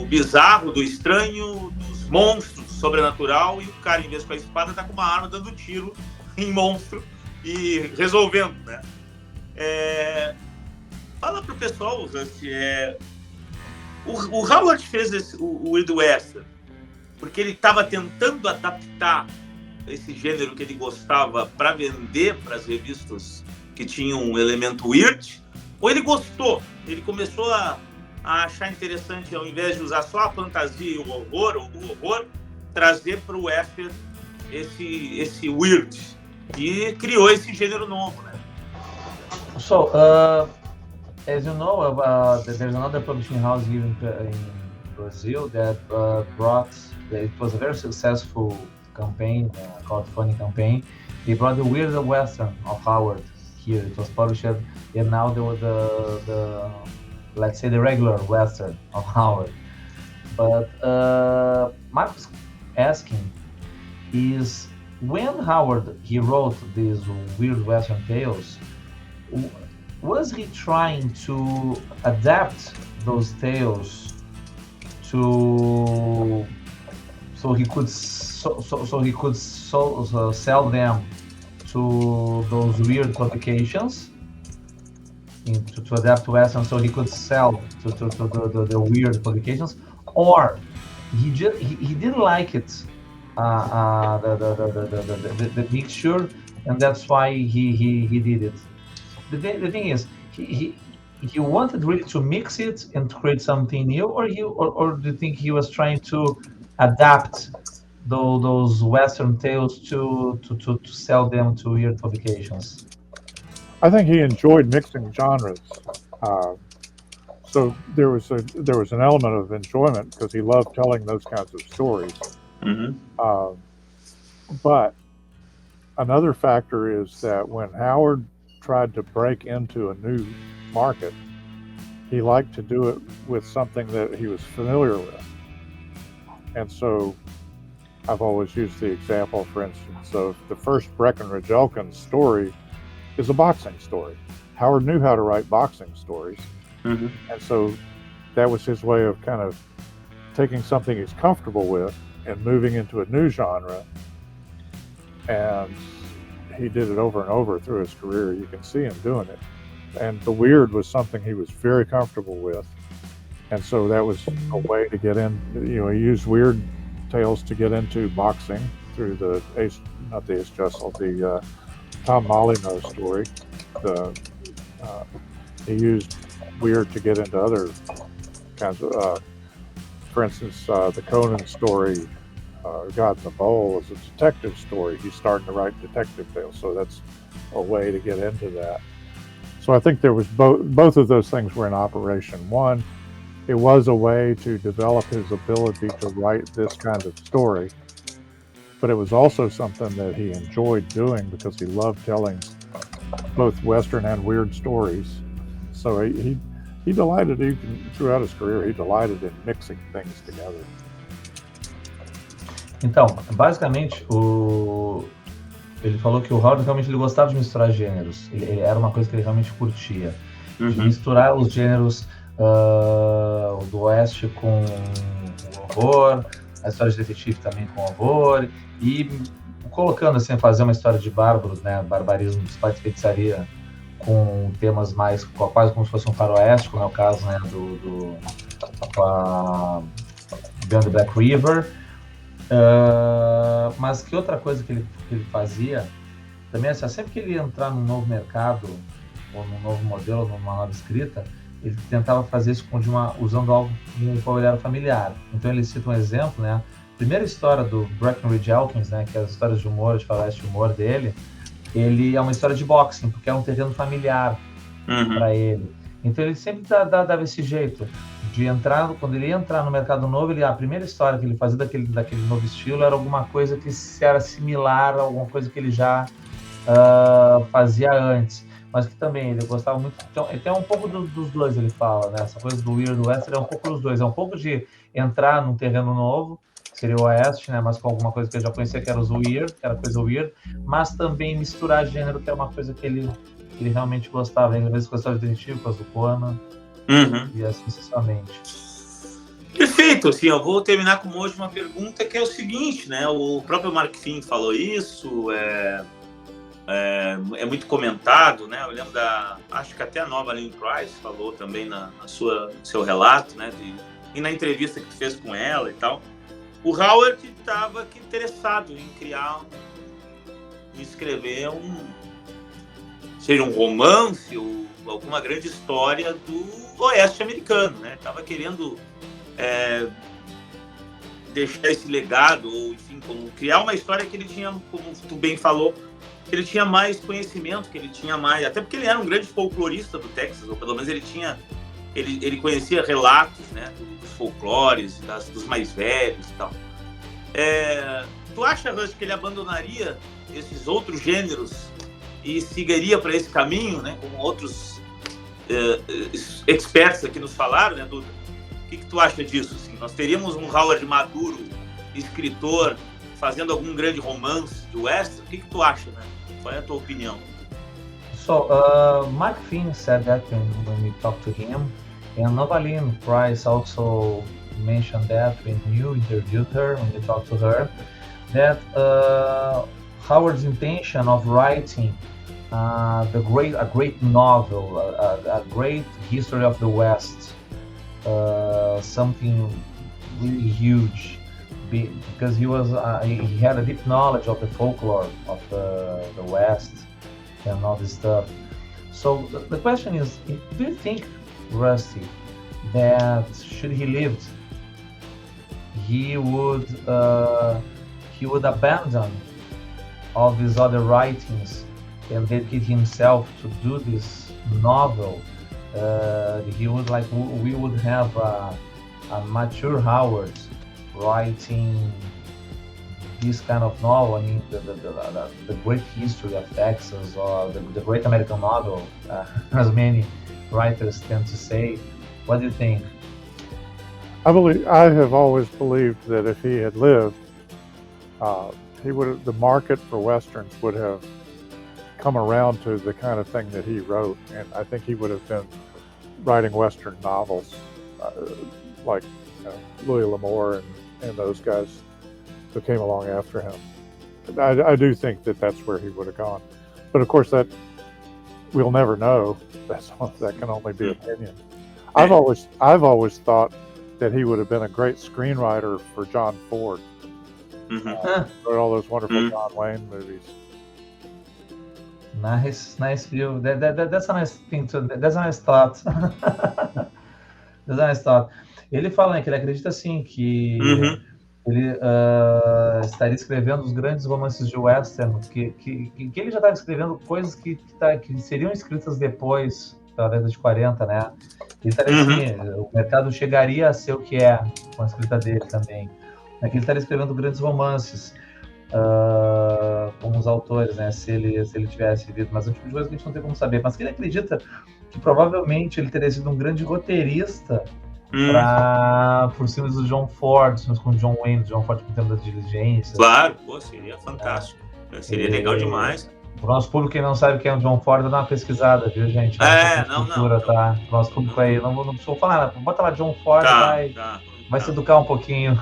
bizarro, do estranho, dos monstros, do sobrenatural, e o cara, em vez com a espada, tá com uma arma dando tiro em monstro e resolvendo, né? Fala pro pessoal, o Howard fez o Weird Western porque ele estava tentando adaptar esse gênero que ele gostava para vender para as revistas que tinham um elemento weird, ou ele gostou, ele começou a achar interessante, ao invés de usar só a fantasia e o horror, trazer para o western esse weird, e criou esse gênero novo, né? So, as you know, there's another publishing house here in Brazil that it was a very successful campaign called Funny Campaign. They brought the Weird Western of Howard here. It was published, and now there was the let's say the regular Western of Howard. But Mark was asking is when Howard he wrote these Weird Western tales, was he trying to adapt those tales to so he could sell them to those weird publications, to adapt to Western, so he could sell to the weird publications, or he didn't like it, the mixture, and that's why he did it. The thing is, he wanted really to mix it and to create something new, or do you think he was trying to adapt those Western tales to sell them to weird publications? I think he enjoyed mixing genres. So there was an element of enjoyment because he loved telling those kinds of stories. Mm-hmm. But another factor is that when Howard tried to break into a new market, he liked to do it with something that he was familiar with. And so I've always used the example, for instance, of the first Breckenridge Elkins story is a boxing story. Howard knew how to write boxing stories. Mm-hmm. And so that was his way of kind of taking something he's comfortable with and moving into a new genre. And he did it over and over through his career. You can see him doing it. And the weird was something he was very comfortable with. And so that was a way to get in, he used weird tales to get into boxing through the Tom Molyneux story. He used weird to get into other kinds of, for instance, the Conan story, God in the Bowl, is a detective story. He's starting to write detective tales, so that's a way to get into that. So I think there was both of those things were in operation. One, it was a way to develop his ability to write this kind of story, but it was also something that he enjoyed doing because he loved telling both Western and weird stories. So he delighted, throughout his career, he delighted in mixing things together. Então, basicamente, ele falou que o Howard realmente ele gostava de misturar gêneros. Ele era uma coisa que ele realmente curtia. Uhum. De misturar os gêneros do Oeste com o horror, a história de detetive também com horror, e colocando assim, fazer uma história de bárbaros, né, barbarismo, pais de feitiçaria, com temas mais, quase como se fosse um faroeste, como é o caso, né, do Beyond the Black River. Mas que outra coisa que ele fazia também, assim, sempre que ele ia entrar num novo mercado, ou num novo modelo, ou numa nova escrita, ele tentava fazer isso usando algo com o qual ele era familiar. Então ele cita um exemplo, né? A primeira história do Breckenridge Elkins, né, que é as histórias de humor, de faroeste de humor dele, ele é uma história de boxing, porque é um terreno familiar para ele. Então ele sempre dava esse jeito de entrar, quando ele ia entrar no mercado novo, a primeira história que ele fazia daquele novo estilo era alguma coisa que era similar a alguma coisa que ele já fazia antes. mas que também ele gostava muito. Então, ele tem um pouco dos dois, ele fala, né? Essa coisa do weird western é um pouco dos dois. É um pouco de entrar num terreno novo, que seria o oeste, né? Mas com alguma coisa que ele já conhecia, que era os weird, que era coisa weird, mas também misturar gênero, que é uma coisa que ele realmente gostava. Às vezes gostava de detetive, por causa do Conan, e assim sucessivamente. Perfeito, assim, eu vou terminar com uma última pergunta, que é o seguinte, né? O próprio Mark Finn falou isso, é muito comentado, né? Eu lembro acho que até a nova Lynn Price falou também no seu relato, né? E na entrevista que tu fez com ela e tal. O Howard estava interessado em em escrever seja um romance ou alguma grande história do oeste americano, né? Estava querendo deixar esse legado, ou enfim, criar uma história que ele tinha, como tu bem falou, que ele tinha mais conhecimento, que ele tinha mais, até porque ele era um grande folclorista do Texas, ou pelo menos ele conhecia relatos, né, dos folclores, dos mais velhos e tal. Tu acha, Russ, que ele abandonaria esses outros gêneros e seguiria para esse caminho, né, como outros experts aqui nos falaram, né, Duda? O que tu acha disso? Assim? Nós teríamos um Howard maduro, escritor, fazendo algum grande romance de western? O que tu acha, né? Qual é a tua opinião? So, Mark Finn said that when we talked to him, and Novaline Price also mentioned that when you interviewed her, when you talked to her, that Howard's intention of writing a great novel, a great history of the West, something really huge, because he had a deep knowledge of the folklore of the West and all this stuff. So the question is, do you think, Rusty, that should he lived, he would abandon all these other writings and dedicate himself to do this novel? He would we would have a mature Howard writing this kind of novel. I mean, the great history of Texas, or the great American novel, as many writers tend to say. What do you think? I have always believed that if he had lived, the market for westerns would have come around to the kind of thing that he wrote, and I think he would have been writing western novels like Louis L'Amour and those guys who came along after him. I do think that that's where he would have gone, but of course that we'll never know. That can only be opinion. I've always thought that he would have been a great screenwriter for John Ford. Wrote all those wonderful John Wayne movies. Nice view. That's a nice thing to. That's a nice thought. That's a nice thought. Ele fala, né, que ele acredita assim que ele estaria escrevendo os grandes romances de western, que ele já estava escrevendo coisas que seriam escritas depois da década de 40, né? Ele estaria assim, o mercado chegaria a ser o que é com a escrita dele também. É que ele estaria escrevendo grandes romances. Como os autores, né? Se ele tivesse vivido, mas é um tipo de coisa que a gente não tem como saber. Mas que ele acredita que provavelmente ele teria sido um grande roteirista por filmes do John Ford, filmes com John Wayne, John Ford com o Tempo das Diligências. Claro, seria fantástico. Seria legal demais. O nosso público que não sabe quem é o John Ford, dá uma pesquisada, viu, gente? Não. Tá? O nosso público aí, não vou falar nada. Bota lá John Ford, vai se educar um pouquinho.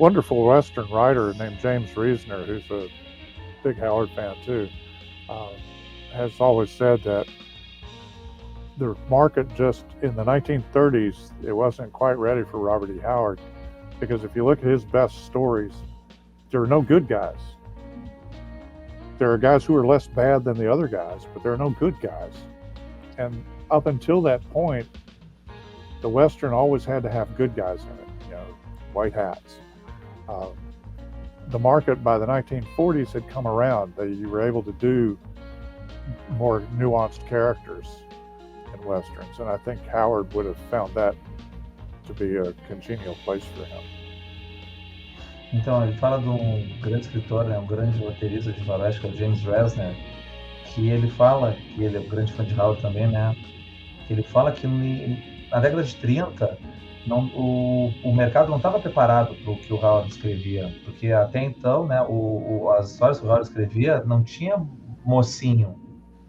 Wonderful Western writer named James Reasoner, who's a big Howard fan too, has always said that the market just in the 1930s, it wasn't quite ready for Robert E. Howard, because if you look at his best stories, there are no good guys. There are guys who are less bad than the other guys, but there are no good guys. And up until that point, the Western always had to have good guys in it, white hats. The market by the 1940s had come around. You were able to do more nuanced characters in Westerns, and I think Howard would have found that to be a congenial place for him. Então, ele fala de um grande escritor, né, um grande roteirista de faroeste, que é o James Reasoner, que ele fala, que ele é um grande fã de Howard também, né? Que ele fala que na década de 30, o mercado não estava preparado para o que o Howard escrevia, porque até então, né, as histórias que o Howard escrevia não tinha mocinho,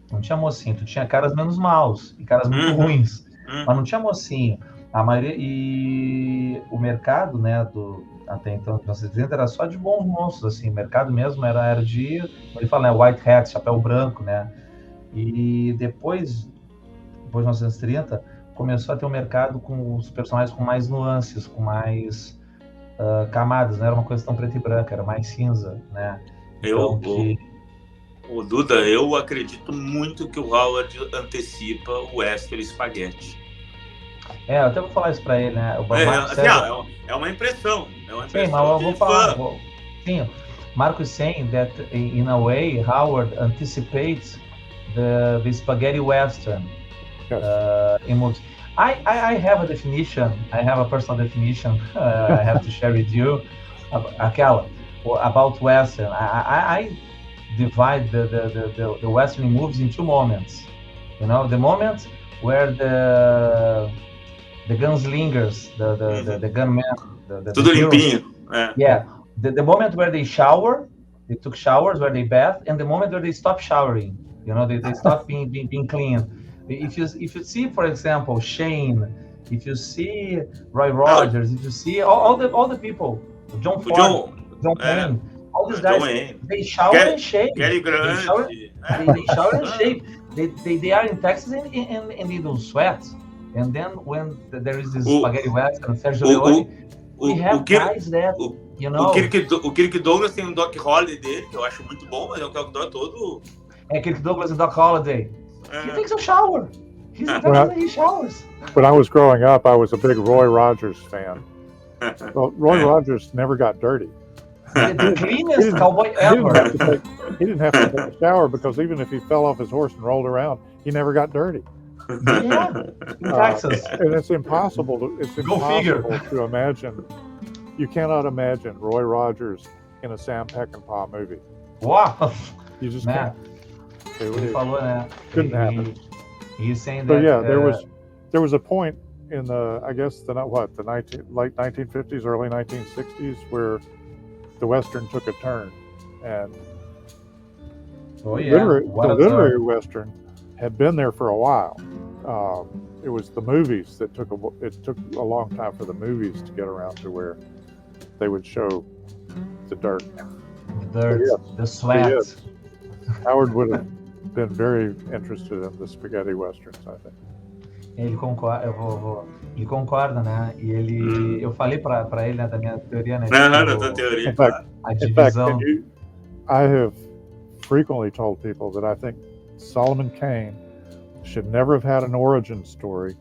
tu tinha caras menos maus e caras muito ruins, mas não tinha mocinho. A maioria, e o mercado, né, até então, 1930, era só de bons monstros, assim, o mercado mesmo era de, como ele fala, né, white hat, chapéu branco, né, e depois de 1930, começou a ter um mercado com os personagens com mais nuances, com mais camadas, não era uma coisa tão preta e branca, era mais cinza, né, então, O Duda, eu acredito muito que o Howard antecipa o Western Spaghetti. eu até vou falar isso pra ele, né? É uma impressão. Sim, mas eu vou falar. Sim, Marcos saying that in a way Howard anticipates the spaghetti western in movies. I have a definition. I have a personal definition. I have to share with you. Aquela about western. I divide the western movies in two moments. You know, the moment where the gunslingers, the gunmen, tudo limpinho. Yeah, the moment where they took showers, where they bath, and the moment where they stop showering. You know, they stop being clean. If you see, for example, Shane, if you see Roy Rogers, if you see all the people, John Ford, John Wayne, all these guys, they shower and shave. Gary Grant. They shower and shave. They are in Texas and they don't sweat. And then when there is this spaghetti western, Sergio Leone, we have guys that, you know... O Kirk Douglas tem um Doc Holliday dele, que eu acho muito bom, mas é um Doc todo... Kirk Douglas and Doc Holliday. He takes a shower. He's in Texas and he showers. When I was growing up, I was a big Roy Rogers fan. Well, Roy Rogers never got dirty. The cleanest cowboy ever. He didn't have to take a shower because even if he fell off his horse and rolled around, he never got dirty. Yeah, in Texas. And it's impossible to imagine. You cannot imagine Roy Rogers in a Sam Peckinpah movie. Wow. You just can't. Couldn't happen. He's saying that. So yeah, there was a point in the late 1950s, early 1960s, where the Western took a turn, and the literary Western had been there for a while. It was the movies that took a long time for the movies to get around to where they would show the dirt. The sweat. Yes. Howard would have been very interested in the spaghetti westerns, I think. Ele concorda, ele concorda, né? E ele, eu falei para ele, né, da minha teoria, né? Da tua teoria. A divisão. I have frequently told people that I think Solomon Kane should never have had an origin story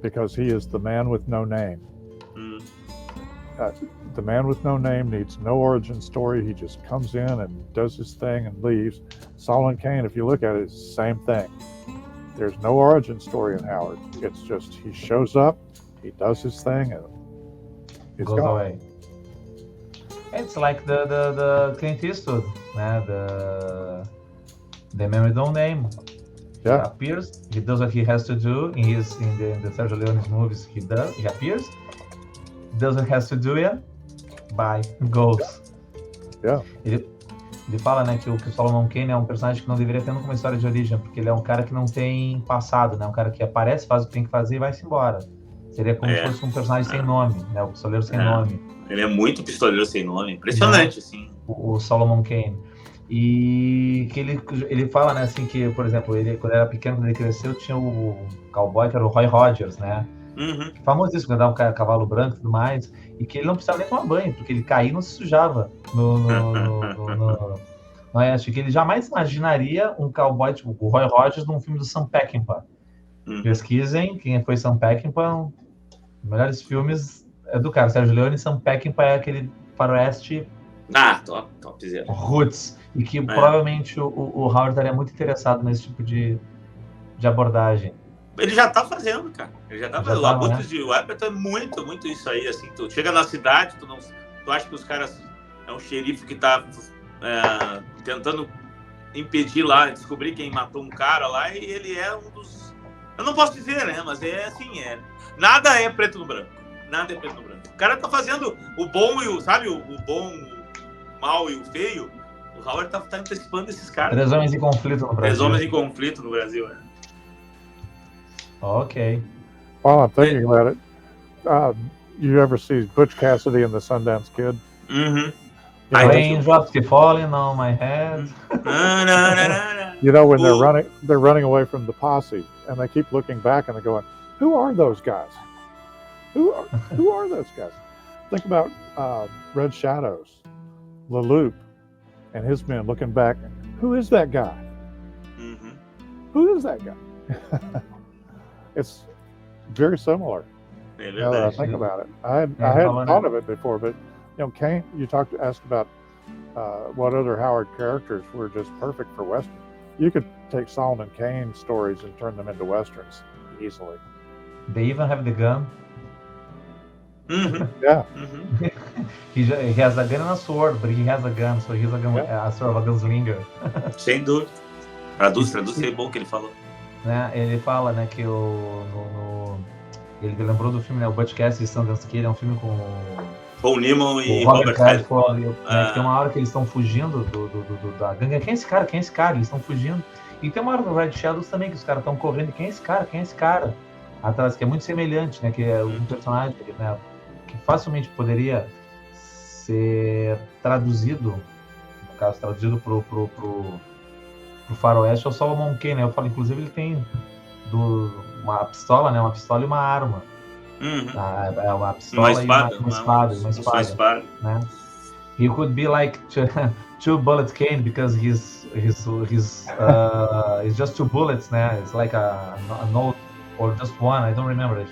because he is the man with no name. The man with no name needs no origin story. He just comes in and does his thing and leaves. Solomon Kane, if you look at it, it's the same thing. There's no origin story in Howard. It's just he shows up, he does his thing, and he's goes gone. Away. It's like the Clint Eastwood, the man with no name. Yeah. He appears, he does what he has to do in the Sergio Leone's movies. He appears, does what he has to do, and bye, goes. Yeah. Ele fala, né, que o Solomon Kane é um personagem que não deveria ter nunca uma história de origem, porque ele é um cara que não tem passado, né, um cara que aparece, faz o que tem que fazer e vai-se embora. Seria como se fosse um personagem sem nome, né, o pistoleiro sem nome. Ele é muito pistoleiro sem nome, impressionante, assim. O Solomon Kane. E que ele fala, né, assim, que, por exemplo, ele, quando era pequeno, quando ele cresceu, tinha o cowboy, que era o Roy Rogers, né? Famoso isso, quando andava um cavalo branco e tudo mais, e que ele não precisava nem tomar banho, porque ele caía e não se sujava no oeste, que ele jamais imaginaria um cowboy tipo o Roy Rogers num filme do Sam Peckinpah. Pesquisem quem foi Sam Peckinpah, os melhores filmes é do cara, Sergio Leone. Sam Peckinpah é aquele faroeste top zero. Roots, e que provavelmente o Howard estaria muito interessado nesse tipo de abordagem. Ele já tá fazendo, cara. Ele já tá fazendo. O Abutres de Webber é muito isso aí, assim. Tu chega na cidade, tu acha que os caras... É um xerife que tá tentando impedir lá, descobrir quem matou um cara lá, e ele é um dos... Eu não posso dizer, né? Mas é assim, nada é preto no branco. Nada é preto no branco. O cara tá fazendo o bom e o... Sabe, o bom, o mal e o feio. O Howard tá antecipando esses caras. 3 homens em conflito no Brasil. 3 homens em conflito no Brasil, né? Ok. While I'm thinking about it, you ever see Butch Cassidy and the Sundance Kid? Uhum. Raindrops keep falling on my head. You know, when they're running away from the posse, and they keep looking back and they're going, "Who are those guys? Who are those guys?" Think about Red Shadows, LaLoop, and his men looking back. Who is that guy? Mm-hmm. Who is that guy? It's very similar. Now that I think about it, I hadn't thought of it before, but Kane, you asked about what other Howard characters were just perfect for Western. You could take Solomon Kane stories and turn them into Westerns easily. They even have the gun. Mm-hmm. Yeah. Mm-hmm. He has a gun and a sword, but he has a gun, so he's a sort of a gunslinger. Sem dúvida. Traduz é bom que ele falou. Né? Ele fala, né, que ele lembrou do filme, né, o Butch Cassidy e Sundance Kid, é um filme com Paul Newman e Robert Redford. Né, tem uma hora que eles estão fugindo da gangue. Quem é esse cara? Quem é esse cara? Eles estão fugindo. E tem uma hora no Red Shadows também que os caras estão correndo. Quem é esse cara? Quem é esse cara? Atrás, que é muito semelhante, né? Que é um personagem, né, que facilmente poderia ser traduzido, no caso, traduzido pro faroeste, é o Solomon Kane, né? Eu falo, inclusive, ele tem uma pistola, né? Uma pistola e uma arma. Uhum. Uma pistola uma espada, né? He could be like two bullet Kane because he's just 2 bullets, né? It's like a note or just one. I don't remember if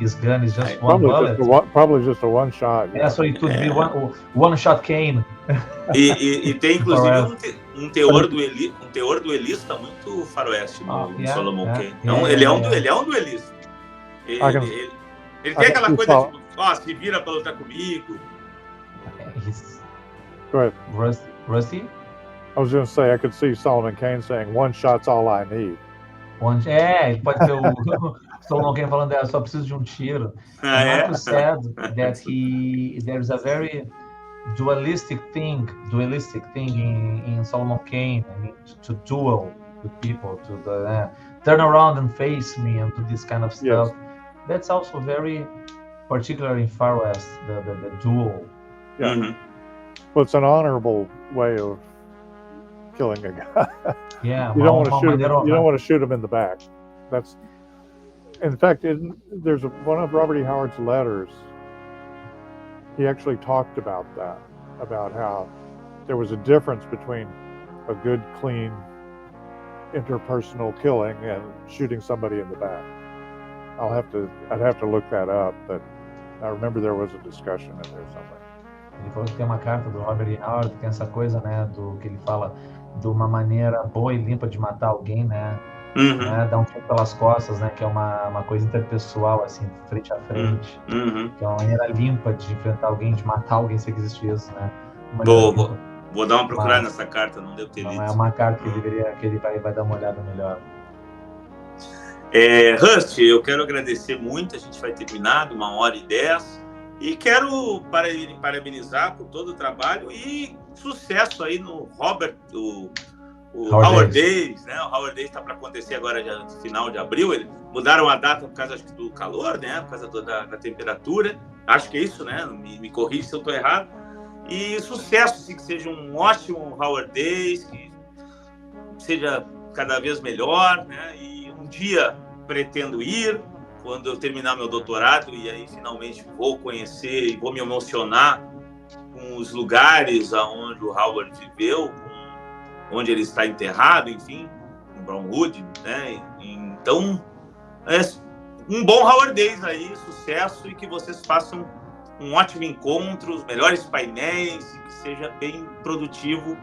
his gun is just one bullet. Probably just a one shot. Yeah, so it could be one shot Kane. E tem inclusive um teor duelista muito faroeste no Solomon Kane. Ele é um duelista. Ele tem aquela coisa tipo, se vira pra lutar comigo. Go ahead. Rusty? I was going to say, I could see Solomon Kane saying, "One shot's all I need." Ele pode ser o Solomon Kane falando, eu só preciso de um tiro. Marcus said that there's a very dualistic thing in Solomon Kane. I mean, to duel with people, to turn around and face me and do this kind of stuff. Yes. That's also very particular in Far West, the duel. Yeah. Mm-hmm. Well, it's an honorable way of killing a guy. Yeah, you don't want to shoot him in the back. That's, in fact, there's one of Robert E. Howard's letters. He actually talked about that, about how there was a difference between a good, clean, interpersonal killing and shooting somebody in the back. I'd have to look that up, but I remember there was a discussion in there somewhere. Ele falou que tem uma carta do Robert E. Howard que tem essa coisa, né, do que ele fala de uma maneira boa e limpa de matar alguém, né, né, dar um tiro pelas costas, né, que é uma coisa interpessoal, assim, frente a frente, que é uma maneira limpa de enfrentar alguém, de matar alguém, se existe isso, né. Vou dar uma procurada nessa carta, não devo ter lido. É uma carta que ele vai dar uma olhada melhor. Rust, eu quero agradecer muito, a gente vai terminar de 1h10 e quero parabenizar por todo o trabalho e sucesso aí no Robert, o Howard Days, né? O Howard Days está para acontecer agora no final de abril. Eles mudaram a data por causa, acho que, do calor, né? Por causa da temperatura. Acho que é isso, né? Me corrija se eu estou errado. E sucesso, assim, que seja um ótimo Howard Days, que seja cada vez melhor, né? E um dia pretendo ir, quando eu terminar meu doutorado, e aí finalmente vou conhecer e vou me emocionar com os lugares aonde o Howard viveu, onde ele está enterrado, enfim, em Brownwood, né? Então, um bom Howard Days aí, sucesso, e que vocês façam um ótimo encontro, os melhores painéis, e que seja bem produtivo.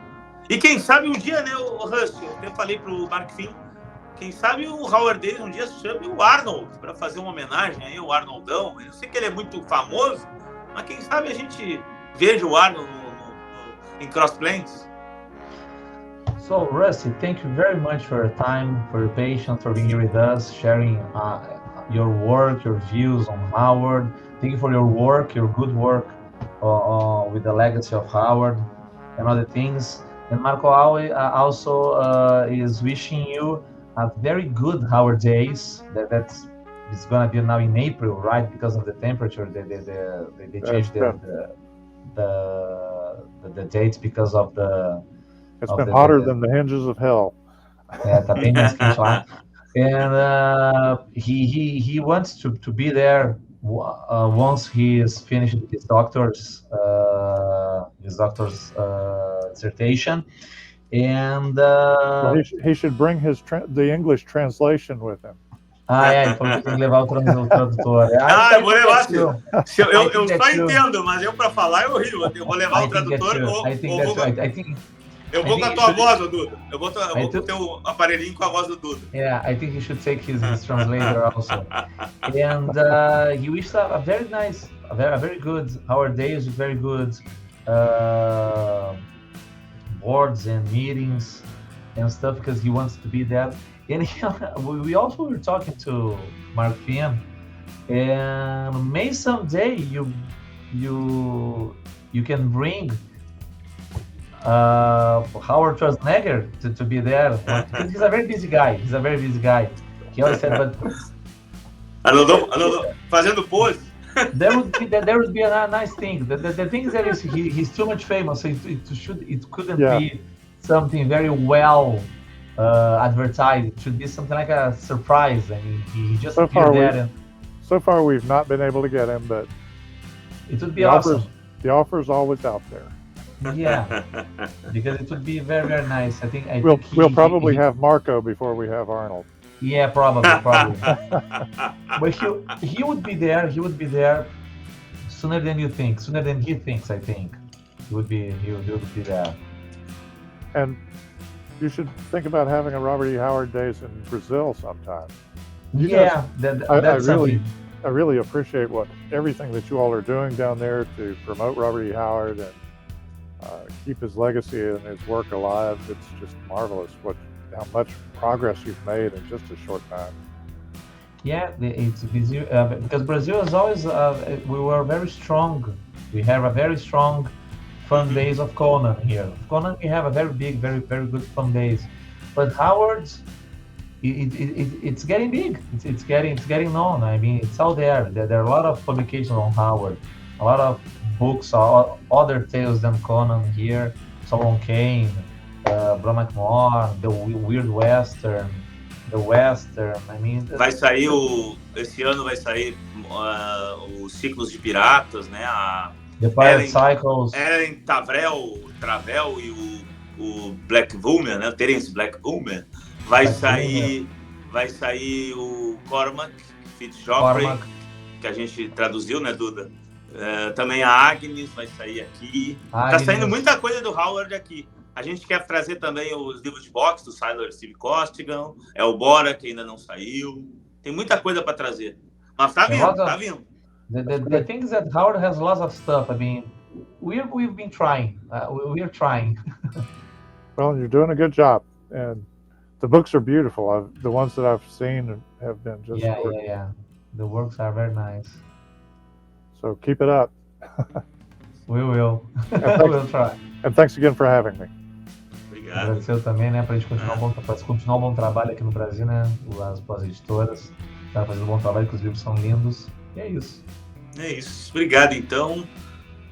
E quem sabe um dia, né, o Russ, eu até falei pro Mark Finn, quem sabe o Howard Days um dia chame o Arnold para fazer uma homenagem aí, o Arnoldão. Eu sei que ele é muito famoso, mas quem sabe a gente veja o Arnold em Cross Plains. So, Rusty, thank you very much for your time, for your patience, for being here with us, sharing your work, your views on Howard. Thank you for your work, your good work with the legacy of Howard and other things. And Marco also is wishing you a very good Howard days. That's it's gonna be now in April, right? Because of the temperature, they changed the dates because of the. It's been hotter than the hinges of hell. Tá bem mais quente lá. And he wants to be there once he is finished his doctor's dissertation, and well, he should bring the English translation with him. Ele falou que tem que levar o tradutor. Eu vou levar sim. Eu só entendo, mas eu para falar é horrível. Eu vou levar o tradutor eu vou com a tua voz, Duda. Eu vou com o teu aparelhinho com a voz do Duda. Yeah, I think he should take his translator also. And he wished a very nice, a very good, our days with very good boards and meetings and stuff, because he wants to be there. And we also were talking to Mark Fien, and maybe someday you can bring Howard Schwarzenegger to be there, because he's a very busy guy. He always said, but fazendo pose. there would be a nice thing. The thing is that he's too much famous, so it couldn't be something very well advertised. It should be something like a surprise. I mean, he just appeared there. So far, we've not been able to get him, but it would be awesome. The offer's always out there. Yeah, because it would be very, very nice. I think we'll probably have Marco before we have Arnold. Yeah, probably. But he would be there. He would be there sooner than you think. Sooner than he thinks. I think he would be there. And you should think about having a Robert E. Howard Days in Brazil sometime. I really appreciate everything that you all are doing down there to promote Robert E. Howard and keep his legacy and his work alive. It's just marvelous how much progress you've made in just a short time. Yeah, it's busy, because Brazil is always, we were very strong. We have a very strong fan base of Conan here. Conan, we have a very big, very, very good fan base. But Howard's, it's getting big. It's getting known. I mean, it's out there. There are a lot of publications on Howard, a lot of books, other tales than Conan here, Solomon Kane, Bram McMore, the Weird Western, the Western. I mean, esse ano vai sair os ciclos de piratas, né? The Pirate Cycles. Ellen Travel e o Black Boomer, né? O Terence Black Boomer. Vai sair o Cormac Fitzgeoffrey, que a gente traduziu, né, Duda? Também a Agnes vai sair aqui. Tá saindo muita coisa do Howard aqui. A gente quer trazer também os livros de boxe do Steve Costigan, o Bora, que ainda não saiu. Tem muita coisa para trazer. Mas tá vindo. The thing is that Howard has lots of stuff. I mean, we've been trying. We're trying. Well, you're doing a good job, and the books are beautiful. The ones that I've seen have been just yeah. The works are very nice. So keep it up. We will. We'll try. And thanks again for having me. Obrigado. Agradecer também, né, pra gente continuar um bom trabalho aqui no Brasil, né, as editoras, tá fazendo um bom trabalho, que os livros são lindos, e é isso. Obrigado, então.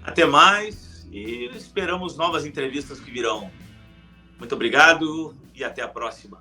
Até mais e esperamos novas entrevistas que virão. Muito obrigado e até a próxima.